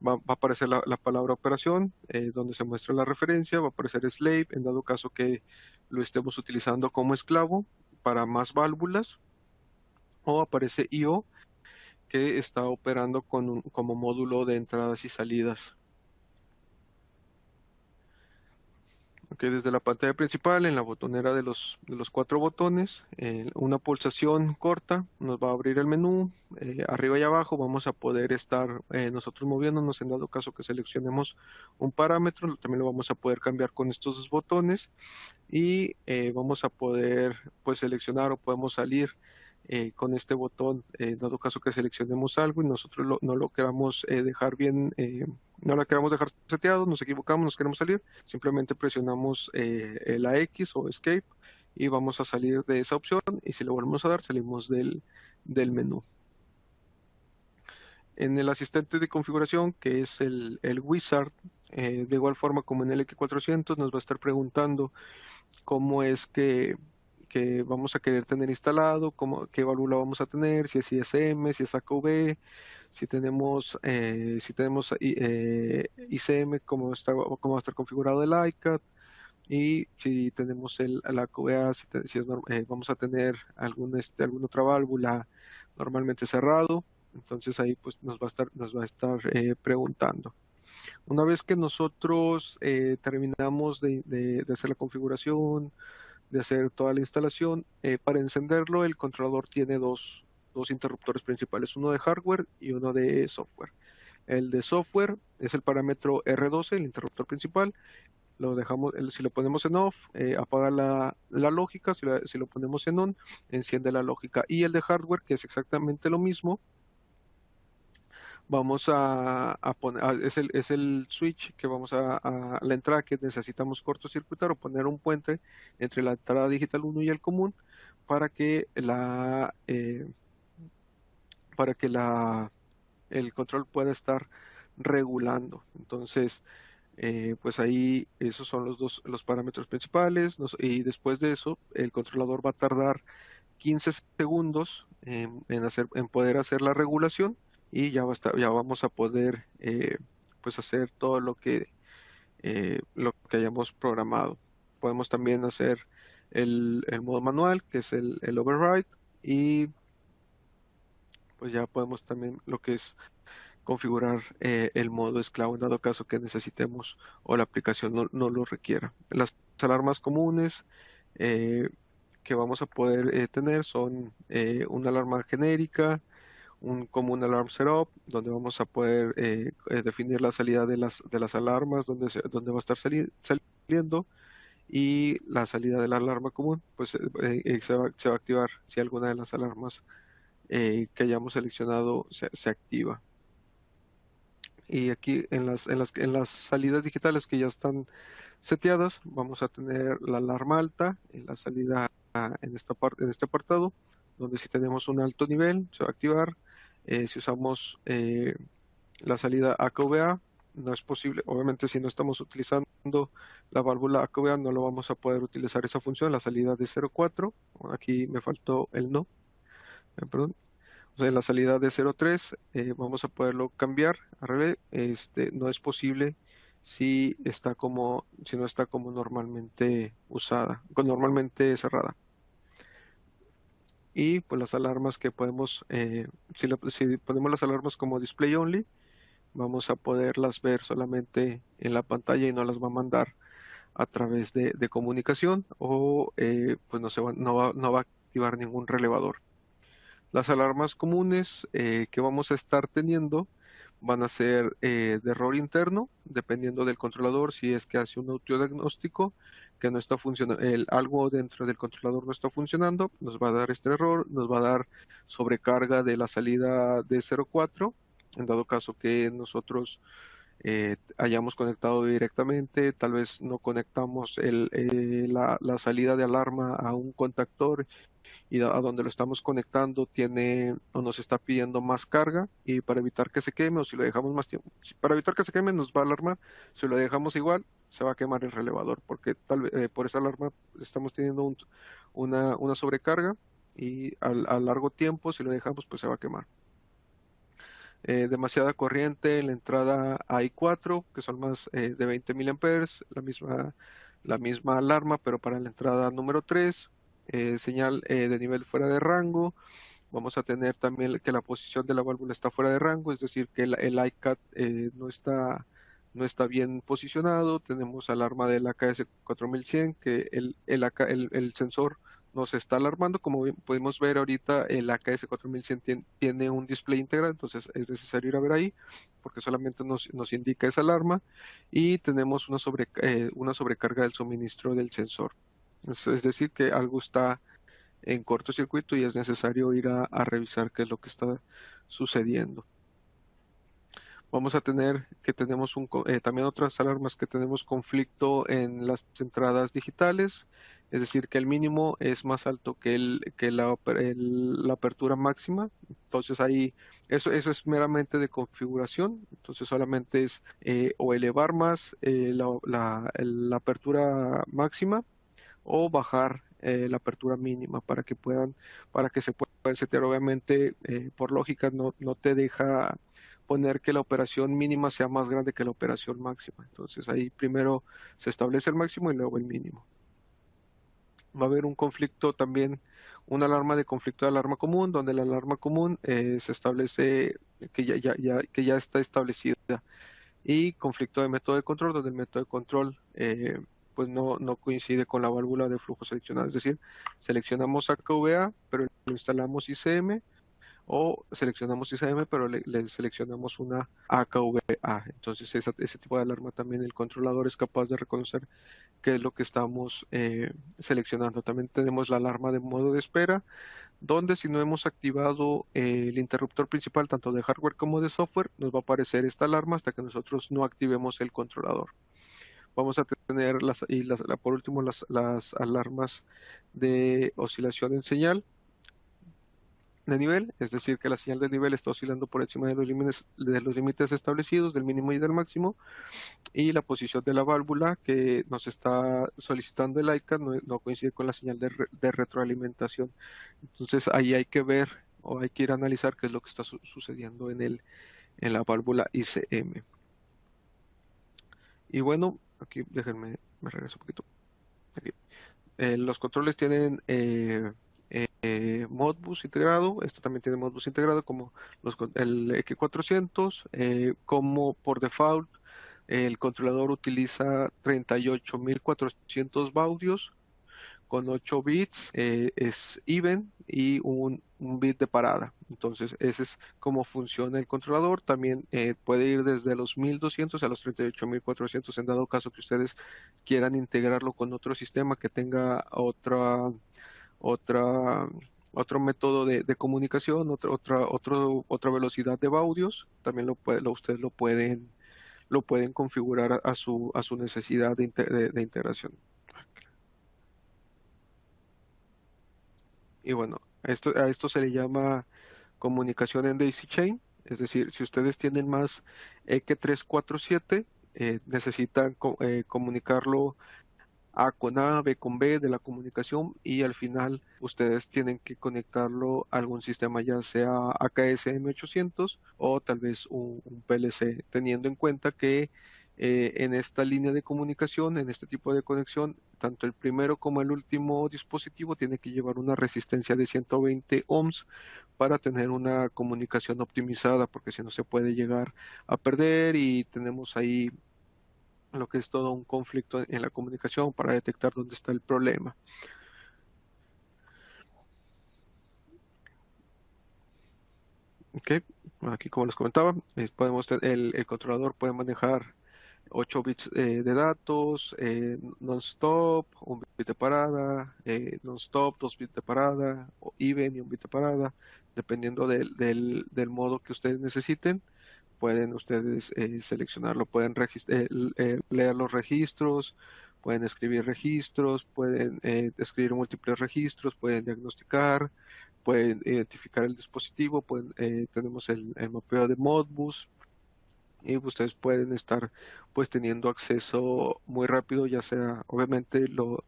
Va a aparecer la palabra operación, donde se muestra la referencia, va a aparecer slave, en dado caso que lo estemos utilizando como esclavo para más válvulas, o aparece IO, que está operando como módulo de entradas y salidas. Okay, desde la pantalla principal, en la botonera de los 4 botones, una pulsación corta nos va a abrir el menú. Arriba y abajo vamos a poder estar nosotros moviéndonos en dado caso que seleccionemos un parámetro. También lo vamos a poder cambiar con estos 2 botones, y vamos a poder pues seleccionar, o podemos salir con este botón, dado caso que seleccionemos algo y nosotros no lo queramos dejar bien, no la queramos dejar seteado, nos equivocamos, nos queremos salir, simplemente presionamos la X o Escape y vamos a salir de esa opción, y si le volvemos a dar salimos del menú. En el asistente de configuración, que es el Wizard, de igual forma como en el X400, nos va a estar preguntando cómo es que vamos a querer tener instalado, qué válvula vamos a tener, si es ISM, si es AKV, si tenemos ICM, cómo va a estar configurado el ICAT, y si tenemos la AKVA, vamos a tener alguna otra válvula normalmente cerrado. Entonces ahí pues nos va a estar preguntando. Una vez que nosotros terminamos de hacer la configuración, de hacer toda la instalación, para encenderlo el controlador tiene dos dos interruptores principales, uno de hardware y uno de software. El de software es el parámetro R12, el interruptor principal. Lo dejamos, si lo ponemos en off, apaga la lógica. Si lo ponemos en on, enciende la lógica. Y el de hardware, que es exactamente lo mismo, vamos a poner, es el switch que vamos a la entrada que necesitamos cortocircuitar o poner un puente entre la entrada digital 1 y el común para que el control pueda estar regulando. Entonces, pues ahí esos son los parámetros principales, y después de eso el controlador va a tardar 15 segundos en poder hacer la regulación, y ya vamos a poder pues hacer todo lo que hayamos programado. Podemos también hacer el modo manual, que es el override, y pues ya podemos también lo que es configurar el modo esclavo en dado caso que necesitemos o la aplicación no lo requiera. Las alarmas comunes que vamos a poder tener son una alarma genérica, un común alarm setup, donde vamos a poder definir la salida de las alarmas, donde va a estar saliendo, y la salida de la alarma común, pues se va a activar si alguna de las alarmas que hayamos seleccionado se activa. Y aquí en las salidas digitales que ya están seteadas, vamos a tener la alarma alta en la salida en este apartado, donde si tenemos un alto nivel se va a activar. Si usamos la salida AKVA, no es posible, obviamente si no estamos utilizando la válvula AKVA no lo vamos a poder utilizar esa función, la salida de 0.4, aquí me faltó el no, perdón. O sea, en la salida de 0.3 vamos a poderlo cambiar al revés. No es posible si no está como normalmente usada, normalmente cerrada. Y pues las alarmas que podemos, si ponemos las alarmas como display only, vamos a poderlas ver solamente en la pantalla y no las va a mandar a través de comunicación, o pues no va a activar ningún relevador. Las alarmas comunes que vamos a estar teniendo van a ser de error interno, dependiendo del controlador. Si es que hace un autodiagnóstico que no está funcionando, algo dentro del controlador no está funcionando, nos va a dar este error, nos va a dar sobrecarga de la salida de 0.4, en dado caso que nosotros hayamos conectado directamente, tal vez no conectamos la salida de alarma a un contactor, y a donde lo estamos conectando tiene o nos está pidiendo más carga, y para evitar que se queme, o si lo dejamos más tiempo, para evitar que se queme nos va a alarmar. Si lo dejamos igual se va a quemar el relevador, porque tal vez por esa alarma estamos teniendo una sobrecarga, y a largo tiempo si lo dejamos pues se va a quemar. Demasiada corriente en la entrada I4, que son más de 20 miliamperes, la misma alarma, pero para la entrada número 3, señal de nivel fuera de rango. Vamos a tener también que la posición de la válvula está fuera de rango, es decir, que el ICAT no está bien posicionado. Tenemos alarma del AKS 4100, que el sensor nos está alarmando. Como podemos ver ahorita, el AKS 4100 tiene un display integral, entonces es necesario ir a ver ahí, porque solamente nos indica esa alarma. Y tenemos una sobrecarga del suministro del sensor. Es decir, que algo está en cortocircuito y es necesario ir a revisar qué es lo que está sucediendo. Vamos a tener que también otras alarmas que tenemos conflicto en las entradas digitales, es decir, que el mínimo es más alto que la apertura máxima. Entonces ahí eso es meramente de configuración. Entonces solamente es o elevar más la apertura máxima, o bajar la apertura mínima para que se puedan setear. Obviamente, por lógica no te deja poner que la operación mínima sea más grande que la operación máxima. Entonces ahí primero se establece el máximo y luego el mínimo. Va a haber un conflicto también, una alarma de conflicto de alarma común, donde la alarma común se establece que ya está establecida, y conflicto de método de control, donde el método de control pues no coincide con la válvula de flujo seleccionado. Es decir, seleccionamos AKVA, pero lo instalamos ICM, o seleccionamos ICM, pero le seleccionamos una AKVA. Entonces ese tipo de alarma también el controlador es capaz de reconocer qué es lo que estamos seleccionando. También tenemos la alarma de modo de espera, donde si no hemos activado el interruptor principal tanto de hardware como de software, nos va a aparecer esta alarma hasta que nosotros no activemos el controlador. Vamos a tener por último las alarmas de oscilación en señal de nivel, es decir, que la señal de nivel está oscilando por encima de los límites establecidos, del mínimo y del máximo, y la posición de la válvula que nos está solicitando el ICANN no coincide con la señal de retroalimentación. Entonces ahí hay que ver o hay que ir a analizar qué es lo que está sucediendo en la válvula ICM. Y bueno, aquí déjenme, me regreso un poquito. Aquí. Los controles tienen Modbus integrado, este también tiene Modbus integrado como el X400, como por default el controlador utiliza 38.400 baudios con 8 bits, es even y un bit de parada. Entonces ese es cómo funciona el controlador. También puede ir desde los 1200 a los 38.400 en dado caso que ustedes quieran integrarlo con otro sistema que tenga otra, otro método de comunicación, otra velocidad de baudios. También ustedes lo pueden configurar a su necesidad de integración. Y bueno, a esto se le llama comunicación en daisy chain, es decir, si ustedes tienen más EQ347, necesitan comunicarlo A con A, B con B de la comunicación y al final ustedes tienen que conectarlo a algún sistema ya sea AKS M800 o tal vez un PLC, teniendo en cuenta que en esta línea de comunicación, en este tipo de conexión, tanto el primero como el último dispositivo tiene que llevar una resistencia de 120 ohms para tener una comunicación optimizada, porque si no se puede llegar a perder y tenemos ahí lo que es todo un conflicto en la comunicación para detectar dónde está el problema. Ok, aquí como les comentaba, el controlador puede manejar 8 bits de datos, non-stop, un bit de parada, non-stop, 2 bits de parada, o even y un bit de parada, dependiendo del modo que ustedes necesiten. Pueden ustedes seleccionarlo, pueden leer los registros, pueden escribir registros, pueden escribir múltiples registros, pueden diagnosticar, pueden identificar el dispositivo, tenemos el mapeo de Modbus y ustedes pueden estar pues teniendo acceso muy rápido, ya sea obviamente lo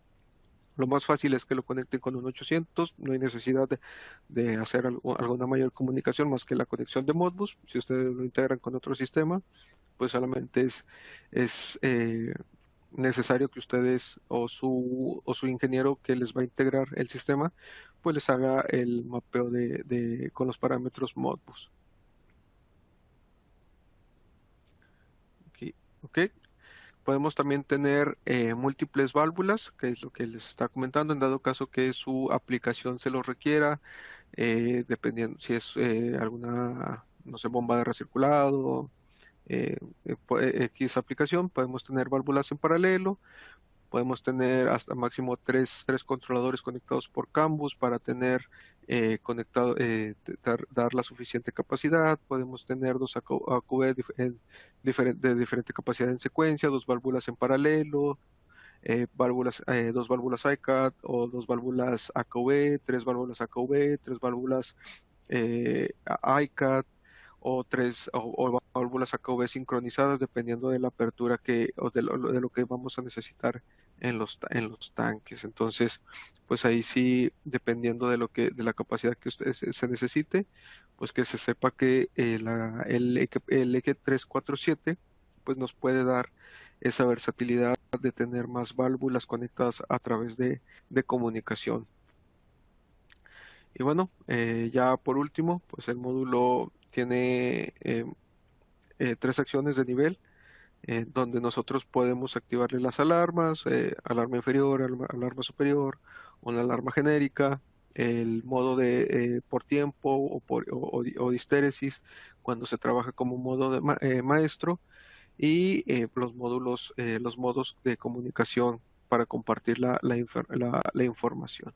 más fácil es que lo conecten con un 800, no hay necesidad de hacer alguna mayor comunicación más que la conexión de Modbus. Si ustedes lo integran con otro sistema, pues solamente es necesario que ustedes o su ingeniero que les va a integrar el sistema, pues les haga el mapeo con los parámetros Modbus. Ok. Podemos también tener múltiples válvulas, que es lo que les está comentando, en dado caso que su aplicación se lo requiera, dependiendo si es alguna, no sé, bomba de recirculado, X aplicación, podemos tener válvulas en paralelo, podemos tener hasta máximo tres controladores conectados por CAN bus para tener dar la suficiente capacidad. Podemos tener dos AQV de diferente capacidad en secuencia, dos válvulas en paralelo, dos válvulas ICAT o dos válvulas AKV, tres válvulas AKV, tres válvulas ICAT o válvulas AKV sincronizadas dependiendo de la apertura o de lo que vamos a necesitar en los tanques. Entonces, pues ahí sí, dependiendo de la capacidad que usted se necesite, pues que se sepa que el EQ347 pues nos puede dar esa versatilidad de tener más válvulas conectadas a través de comunicación. Y bueno, ya por último, pues el módulo tiene 3 acciones de nivel, donde nosotros podemos activarle las alarmas, alarma inferior, alarma superior, una alarma genérica, el modo de por tiempo o histéresis cuando se trabaja como modo de maestro y los modos de comunicación para compartir la información.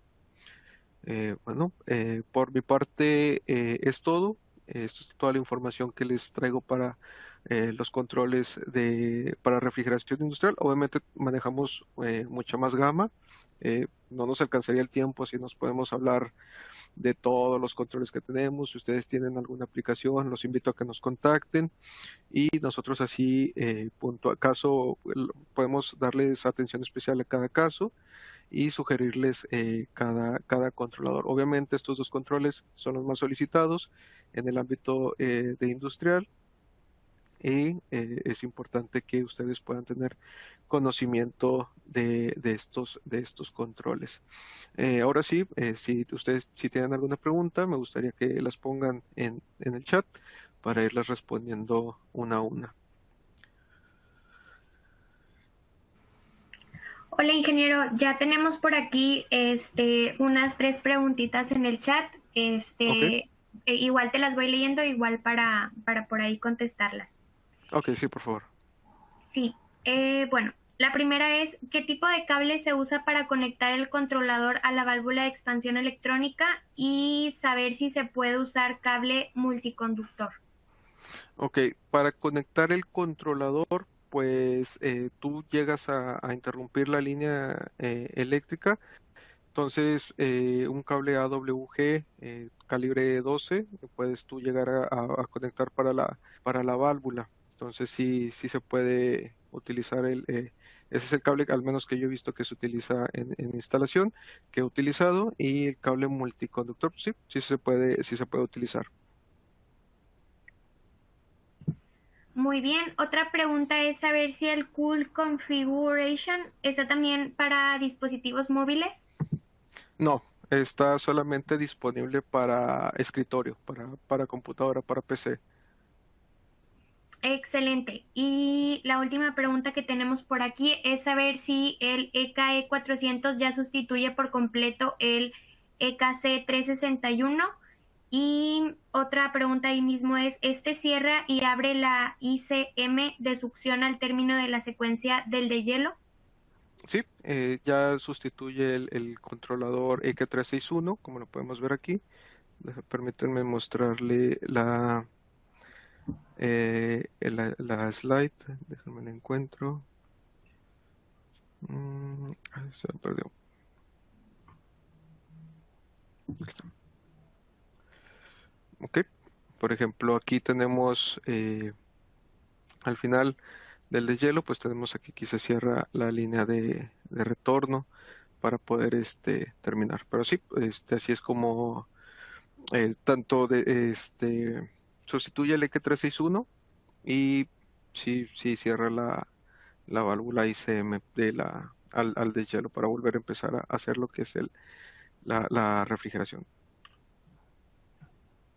Bueno, por mi parte es todo. Esta es toda la información que les traigo para los controles para refrigeración industrial. Obviamente manejamos mucha más gama. No nos alcanzaría el tiempo si nos podemos hablar de todos los controles que tenemos. Si ustedes tienen alguna aplicación, los invito a que nos contacten y nosotros así, punto a caso, podemos darles atención especial a cada caso y sugerirles cada controlador. Obviamente estos dos controles son los más solicitados en el ámbito de industrial y es importante que ustedes puedan tener conocimiento de estos controles. Ahora sí, si ustedes si tienen alguna pregunta, me gustaría que las pongan en el chat para irlas respondiendo una a una. Hola ingeniero, ya tenemos por aquí unas 3 preguntitas en el chat. Okay. Igual te las voy leyendo, igual para por ahí contestarlas. Ok, sí, por favor. Sí, bueno, la primera es, ¿qué tipo de cable se usa para conectar el controlador a la válvula de expansión electrónica y saber si se puede usar cable multiconductor? Ok, para conectar el controlador, pues tú llegas a interrumpir la línea eléctrica. Entonces, un cable AWG calibre 12, puedes tú llegar a conectar para la válvula. Entonces, sí se puede utilizar ese es el cable, al menos que yo he visto que se utiliza en instalación, que he utilizado, y el cable multiconductor, sí se puede utilizar. Muy bien, otra pregunta es saber si el Cool Configuration está también para dispositivos móviles. No, está solamente disponible para escritorio, para computadora, para PC. Excelente. Y la última pregunta que tenemos por aquí es saber si el EKE 400 ya sustituye por completo el EKC 361. Y otra pregunta ahí mismo es, ¿este cierra y abre la ICM de succión al término de la secuencia del deshielo? Sí, ya sustituye el controlador EK361, como lo podemos ver aquí. Permítanme mostrarle la slide. Déjenme la encuentro. Se me perdió. Aquí está. Ok, por ejemplo, aquí tenemos al final del deshielo, pues tenemos aquí se cierra la línea de retorno para poder terminar. Pero sí, así es como tanto sustituye el EK361 y sí cierra la válvula ICM al deshielo para volver a empezar a hacer lo que es la refrigeración.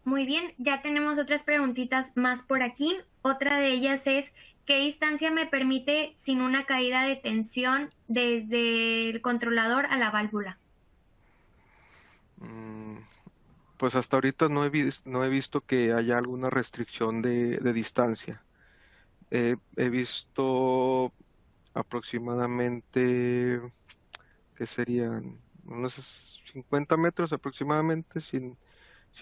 Muy bien, ya tenemos otras preguntitas más por aquí. Otra de ellas es, ¿qué distancia me permite sin una caída de tensión desde el controlador a la válvula? Pues hasta ahorita no he visto que haya alguna restricción de distancia. He visto aproximadamente, ¿qué serían? Unos 50 metros aproximadamente sin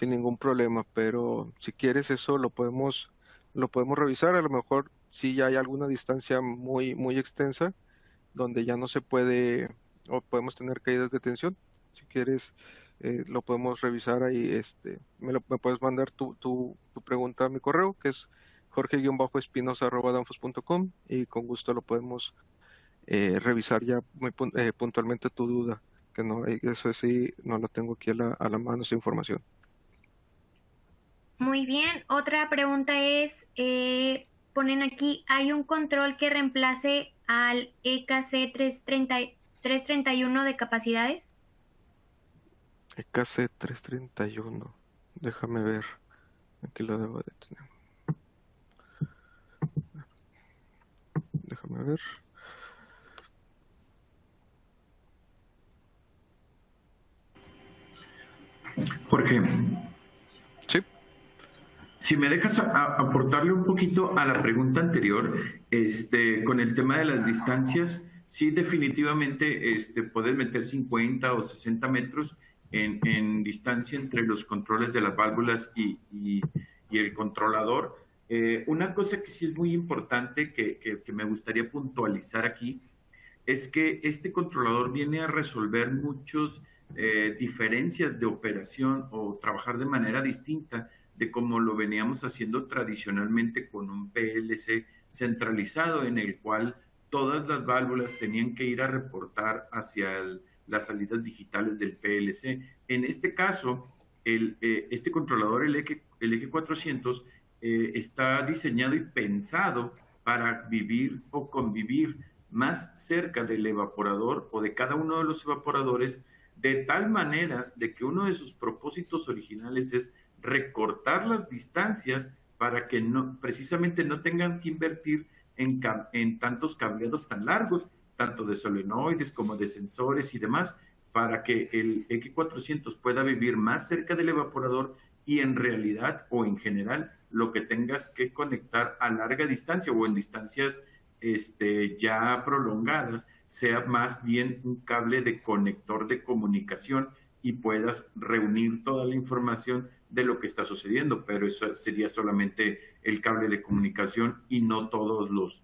ningún problema, pero si quieres eso lo podemos revisar. A lo mejor si ya hay alguna distancia muy extensa donde ya no se puede o podemos tener caídas de tensión. Si quieres, lo podemos revisar ahí. Me puedes mandar tu pregunta a mi correo, que es jorge-espinosa@danfos.com, y con gusto lo podemos revisar ya muy puntualmente tu duda, que no, eso sí, no lo tengo aquí a la mano esa información. Muy bien, otra pregunta es, ponen aquí, ¿hay un control que reemplace al EKC 331 de capacidades? EKC 331, déjame ver, aquí lo debo de tener. Déjame ver. Jorge, Sí, si me dejas aportarle un poquito a la pregunta anterior, con el tema de las distancias, sí, definitivamente puedes meter 50 o 60 metros en distancia entre los controles de las válvulas y el controlador. Una cosa que sí es muy importante que me gustaría puntualizar aquí es que este controlador viene a resolver muchas diferencias de operación o trabajar de manera distinta de como lo veníamos haciendo tradicionalmente con un PLC centralizado en el cual todas las válvulas tenían que ir a reportar hacia las salidas digitales del PLC. En este caso, este controlador, el eje 400, está diseñado y pensado para vivir o convivir más cerca del evaporador o de cada uno de los evaporadores, de tal manera de que uno de sus propósitos originales es recortar las distancias para que no, precisamente no tengan que invertir en tantos cableados tan largos, tanto de solenoides como de sensores y demás, para que el X400 pueda vivir más cerca del evaporador y en realidad o en general lo que tengas que conectar a larga distancia o en distancias ya prolongadas sea más bien un cable de conector de comunicación y puedas reunir toda la información de lo que está sucediendo, pero eso sería solamente el cable de comunicación y no todos los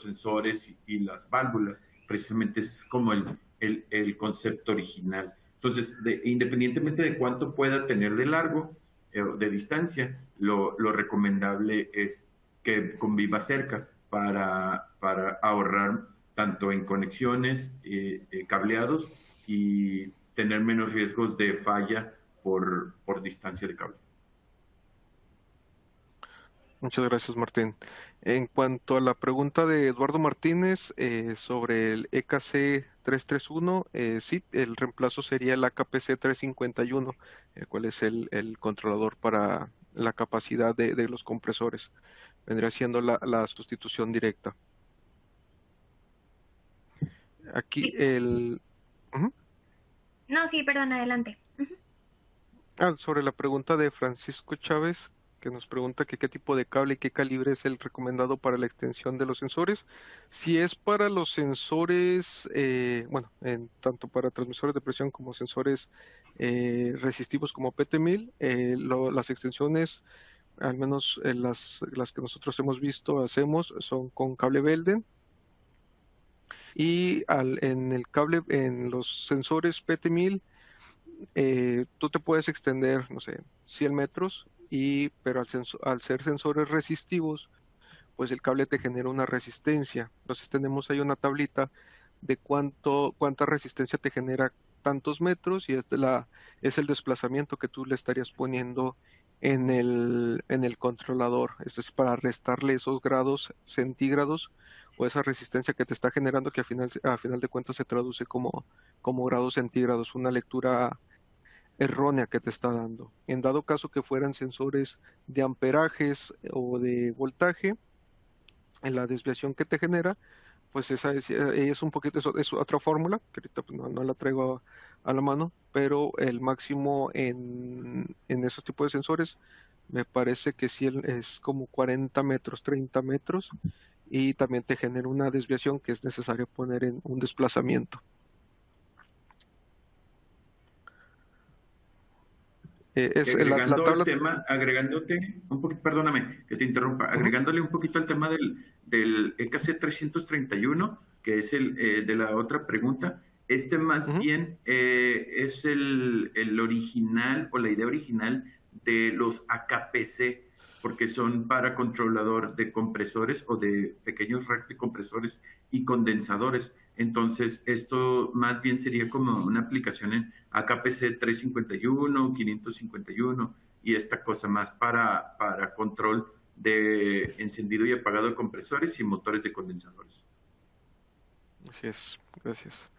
sensores y las válvulas. Precisamente es como el concepto original. Entonces, independientemente de cuánto pueda tener de largo, de distancia, lo recomendable es que conviva cerca para ahorrar tanto en conexiones, cableados y tener menos riesgos de falla por distancia de cable. muchas gracias, Martín. En cuanto a la pregunta de Eduardo Martínez sobre el EKC 331, sí, el reemplazo sería el AKPC 351, el cual es el controlador para la capacidad de los compresores. Vendría siendo la sustitución directa. Aquí el... Ujú. No, sí, perdón, adelante. Sobre la pregunta de Francisco Chávez, que nos pregunta que qué tipo de cable y qué calibre es el recomendado para la extensión de los sensores. Si es para los sensores, bueno, tanto para transmisores de presión como sensores resistivos como PT1000, las extensiones, al menos las que nosotros hemos visto, son con cable Belden. Y en los sensores PT1000, tú te puedes extender, no sé, 100 metros, pero al ser sensores resistivos, pues el cable te genera una resistencia. Entonces tenemos ahí una tablita de cuánta resistencia te genera tantos metros, y es el desplazamiento que tú le estarías poniendo en el controlador. Esto es para restarle esos grados centígrados o esa resistencia que te está generando, que a final de cuentas se traduce como grados centígrados, una lectura errónea que te está dando. En dado caso que fueran sensores de amperajes o de voltaje, en la desviación que te genera, pues esa es un poquito, es otra fórmula, que ahorita pues, no la traigo a la mano, pero el máximo en esos tipos de sensores me parece que sí es como 40 metros, 30 metros, y también te genera una desviación que es necesario poner en un desplazamiento. La tabla. Agregándote un poquito, perdóname que te interrumpa, agregándole un poquito al tema del EKC 331, que es el de la otra pregunta, más bien es el original o la idea original de los AKPC, porque son para controlador de compresores o de pequeños racks de compresores y condensadores. Entonces, esto más bien sería como una aplicación en AKPC 351, 551 y esta cosa más para control de encendido y apagado de compresores y motores de condensadores. Así es, gracias.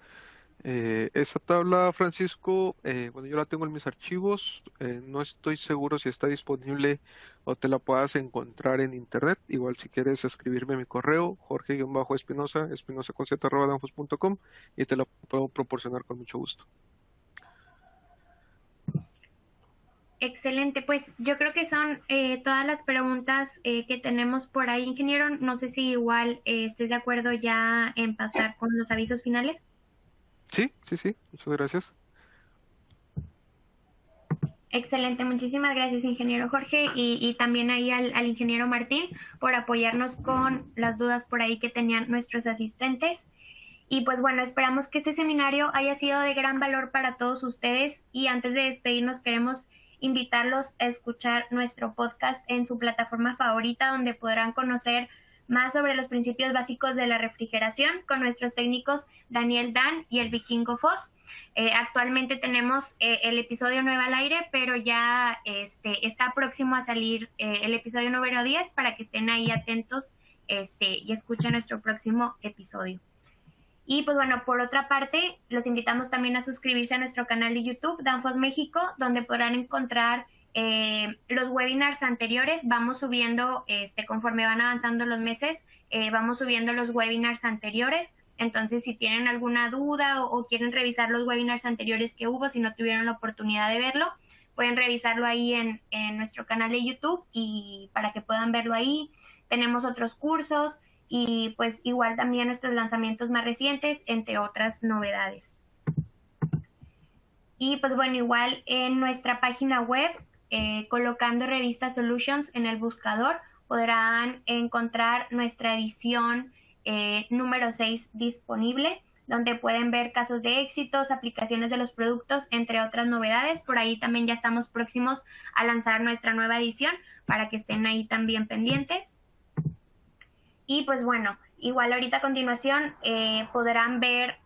Esa tabla, Francisco, bueno, yo la tengo en mis archivos, no estoy seguro si está disponible o te la puedas encontrar en internet. Igual si quieres escribirme mi correo, jorge-espinosa, espinosa@danfoss.com, y te la puedo proporcionar con mucho gusto. Excelente, pues yo creo que son todas las preguntas que tenemos por ahí, ingeniero. No sé si igual estés de acuerdo ya en pasar con los avisos finales. Sí, muchas gracias. Excelente, muchísimas gracias, ingeniero Jorge, y también ahí al ingeniero Martín por apoyarnos con las dudas por ahí que tenían nuestros asistentes. Y pues bueno, esperamos que este seminario haya sido de gran valor para todos ustedes, y antes de despedirnos queremos invitarlos a escuchar nuestro podcast en su plataforma favorita, donde podrán conocer más sobre los principios básicos de la refrigeración con nuestros técnicos Daniel Dan y el Vikingo Foss. Actualmente tenemos el episodio 9 al aire, pero ya está próximo a salir el episodio número 10 para que estén ahí atentos y escuchen nuestro próximo episodio. Y pues bueno, por otra parte, los invitamos también a suscribirse a nuestro canal de YouTube, Danfoss México, donde podrán encontrar los webinars anteriores. Vamos subiendo, conforme van avanzando los meses, vamos subiendo los webinars anteriores. Entonces, si tienen alguna duda o quieren revisar los webinars anteriores que hubo, si no tuvieron la oportunidad de verlo, pueden revisarlo ahí en nuestro canal de YouTube, y para que puedan verlo ahí. Tenemos otros cursos y pues igual también nuestros lanzamientos más recientes, entre otras novedades. Y pues bueno, igual en nuestra página web, colocando Revista Solutions en el buscador, podrán encontrar nuestra edición número 6 disponible, donde pueden ver casos de éxitos, aplicaciones de los productos, entre otras novedades. Por ahí también ya estamos próximos a lanzar nuestra nueva edición, para que estén ahí también pendientes. Y pues bueno, igual ahorita a continuación podrán ver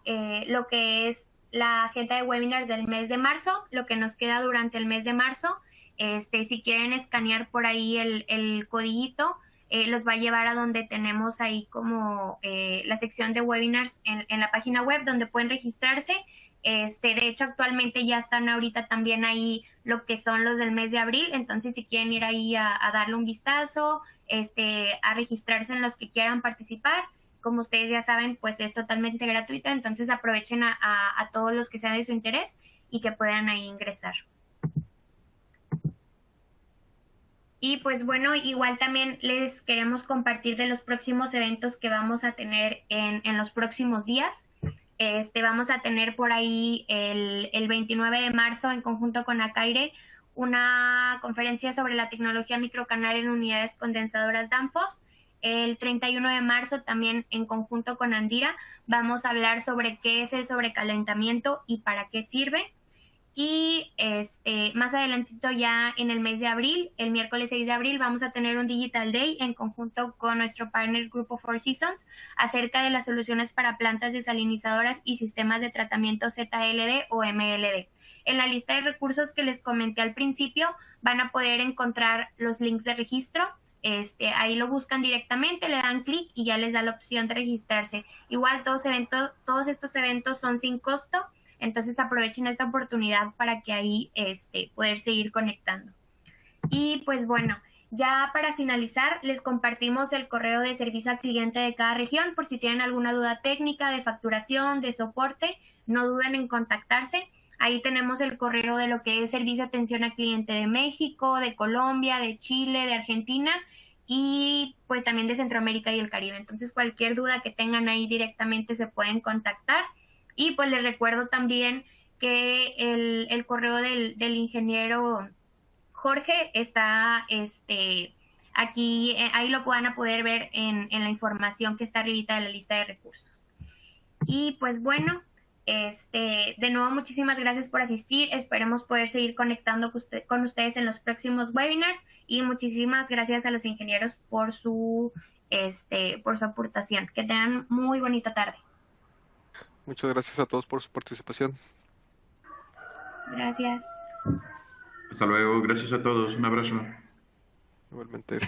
lo que es la agenda de webinars del mes de marzo, lo que nos queda durante el mes de marzo. Si quieren escanear por ahí el codiguito, los va a llevar a donde tenemos ahí como la sección de webinars en la página web, donde pueden registrarse. De hecho, actualmente ya están ahorita también ahí lo que son los del mes de abril. Entonces, si quieren ir ahí a darle un vistazo, a registrarse en los que quieran participar, como ustedes ya saben, pues es totalmente gratuito. Entonces, aprovechen a todos los que sean de su interés y que puedan ahí ingresar. Y pues bueno, igual también les queremos compartir de los próximos eventos que vamos a tener en los próximos días. Vamos a tener por ahí el 29 de marzo, en conjunto con Acaire, una conferencia sobre la tecnología microcanal en unidades condensadoras Danfoss. El 31 de marzo, también en conjunto con Andira, vamos a hablar sobre qué es el sobrecalentamiento y para qué sirve. Y más adelantito, ya en el mes de abril, el miércoles 6 de abril, vamos a tener un Digital Day en conjunto con nuestro partner Grupo Four Seasons, acerca de las soluciones para plantas desalinizadoras y sistemas de tratamiento ZLD o MLD. En la lista de recursos que les comenté al principio, van a poder encontrar los links de registro. Ahí lo buscan directamente, le dan clic y ya les da la opción de registrarse. Igual todos estos eventos son sin costo. Entonces aprovechen esta oportunidad para que ahí poder seguir conectando. Y pues bueno, ya para finalizar, les compartimos el correo de servicio al cliente de cada región, por si tienen alguna duda técnica, de facturación, de soporte, no duden en contactarse. Ahí tenemos el correo de lo que es servicio atención al cliente de México, de Colombia, de Chile, de Argentina, y pues también de Centroamérica y el Caribe. Entonces cualquier duda que tengan ahí directamente se pueden contactar. Y pues les recuerdo también que el correo del ingeniero Jorge está aquí, ahí lo van a poder ver en la información que está arribita de la lista de recursos. Y pues bueno, de nuevo muchísimas gracias por asistir. Esperemos poder seguir conectando con ustedes en los próximos webinars, y muchísimas gracias a los ingenieros por su aportación. Que tengan muy bonita tarde. Muchas gracias a todos por su participación. Gracias. Hasta luego, gracias a todos, un abrazo. Igualmente.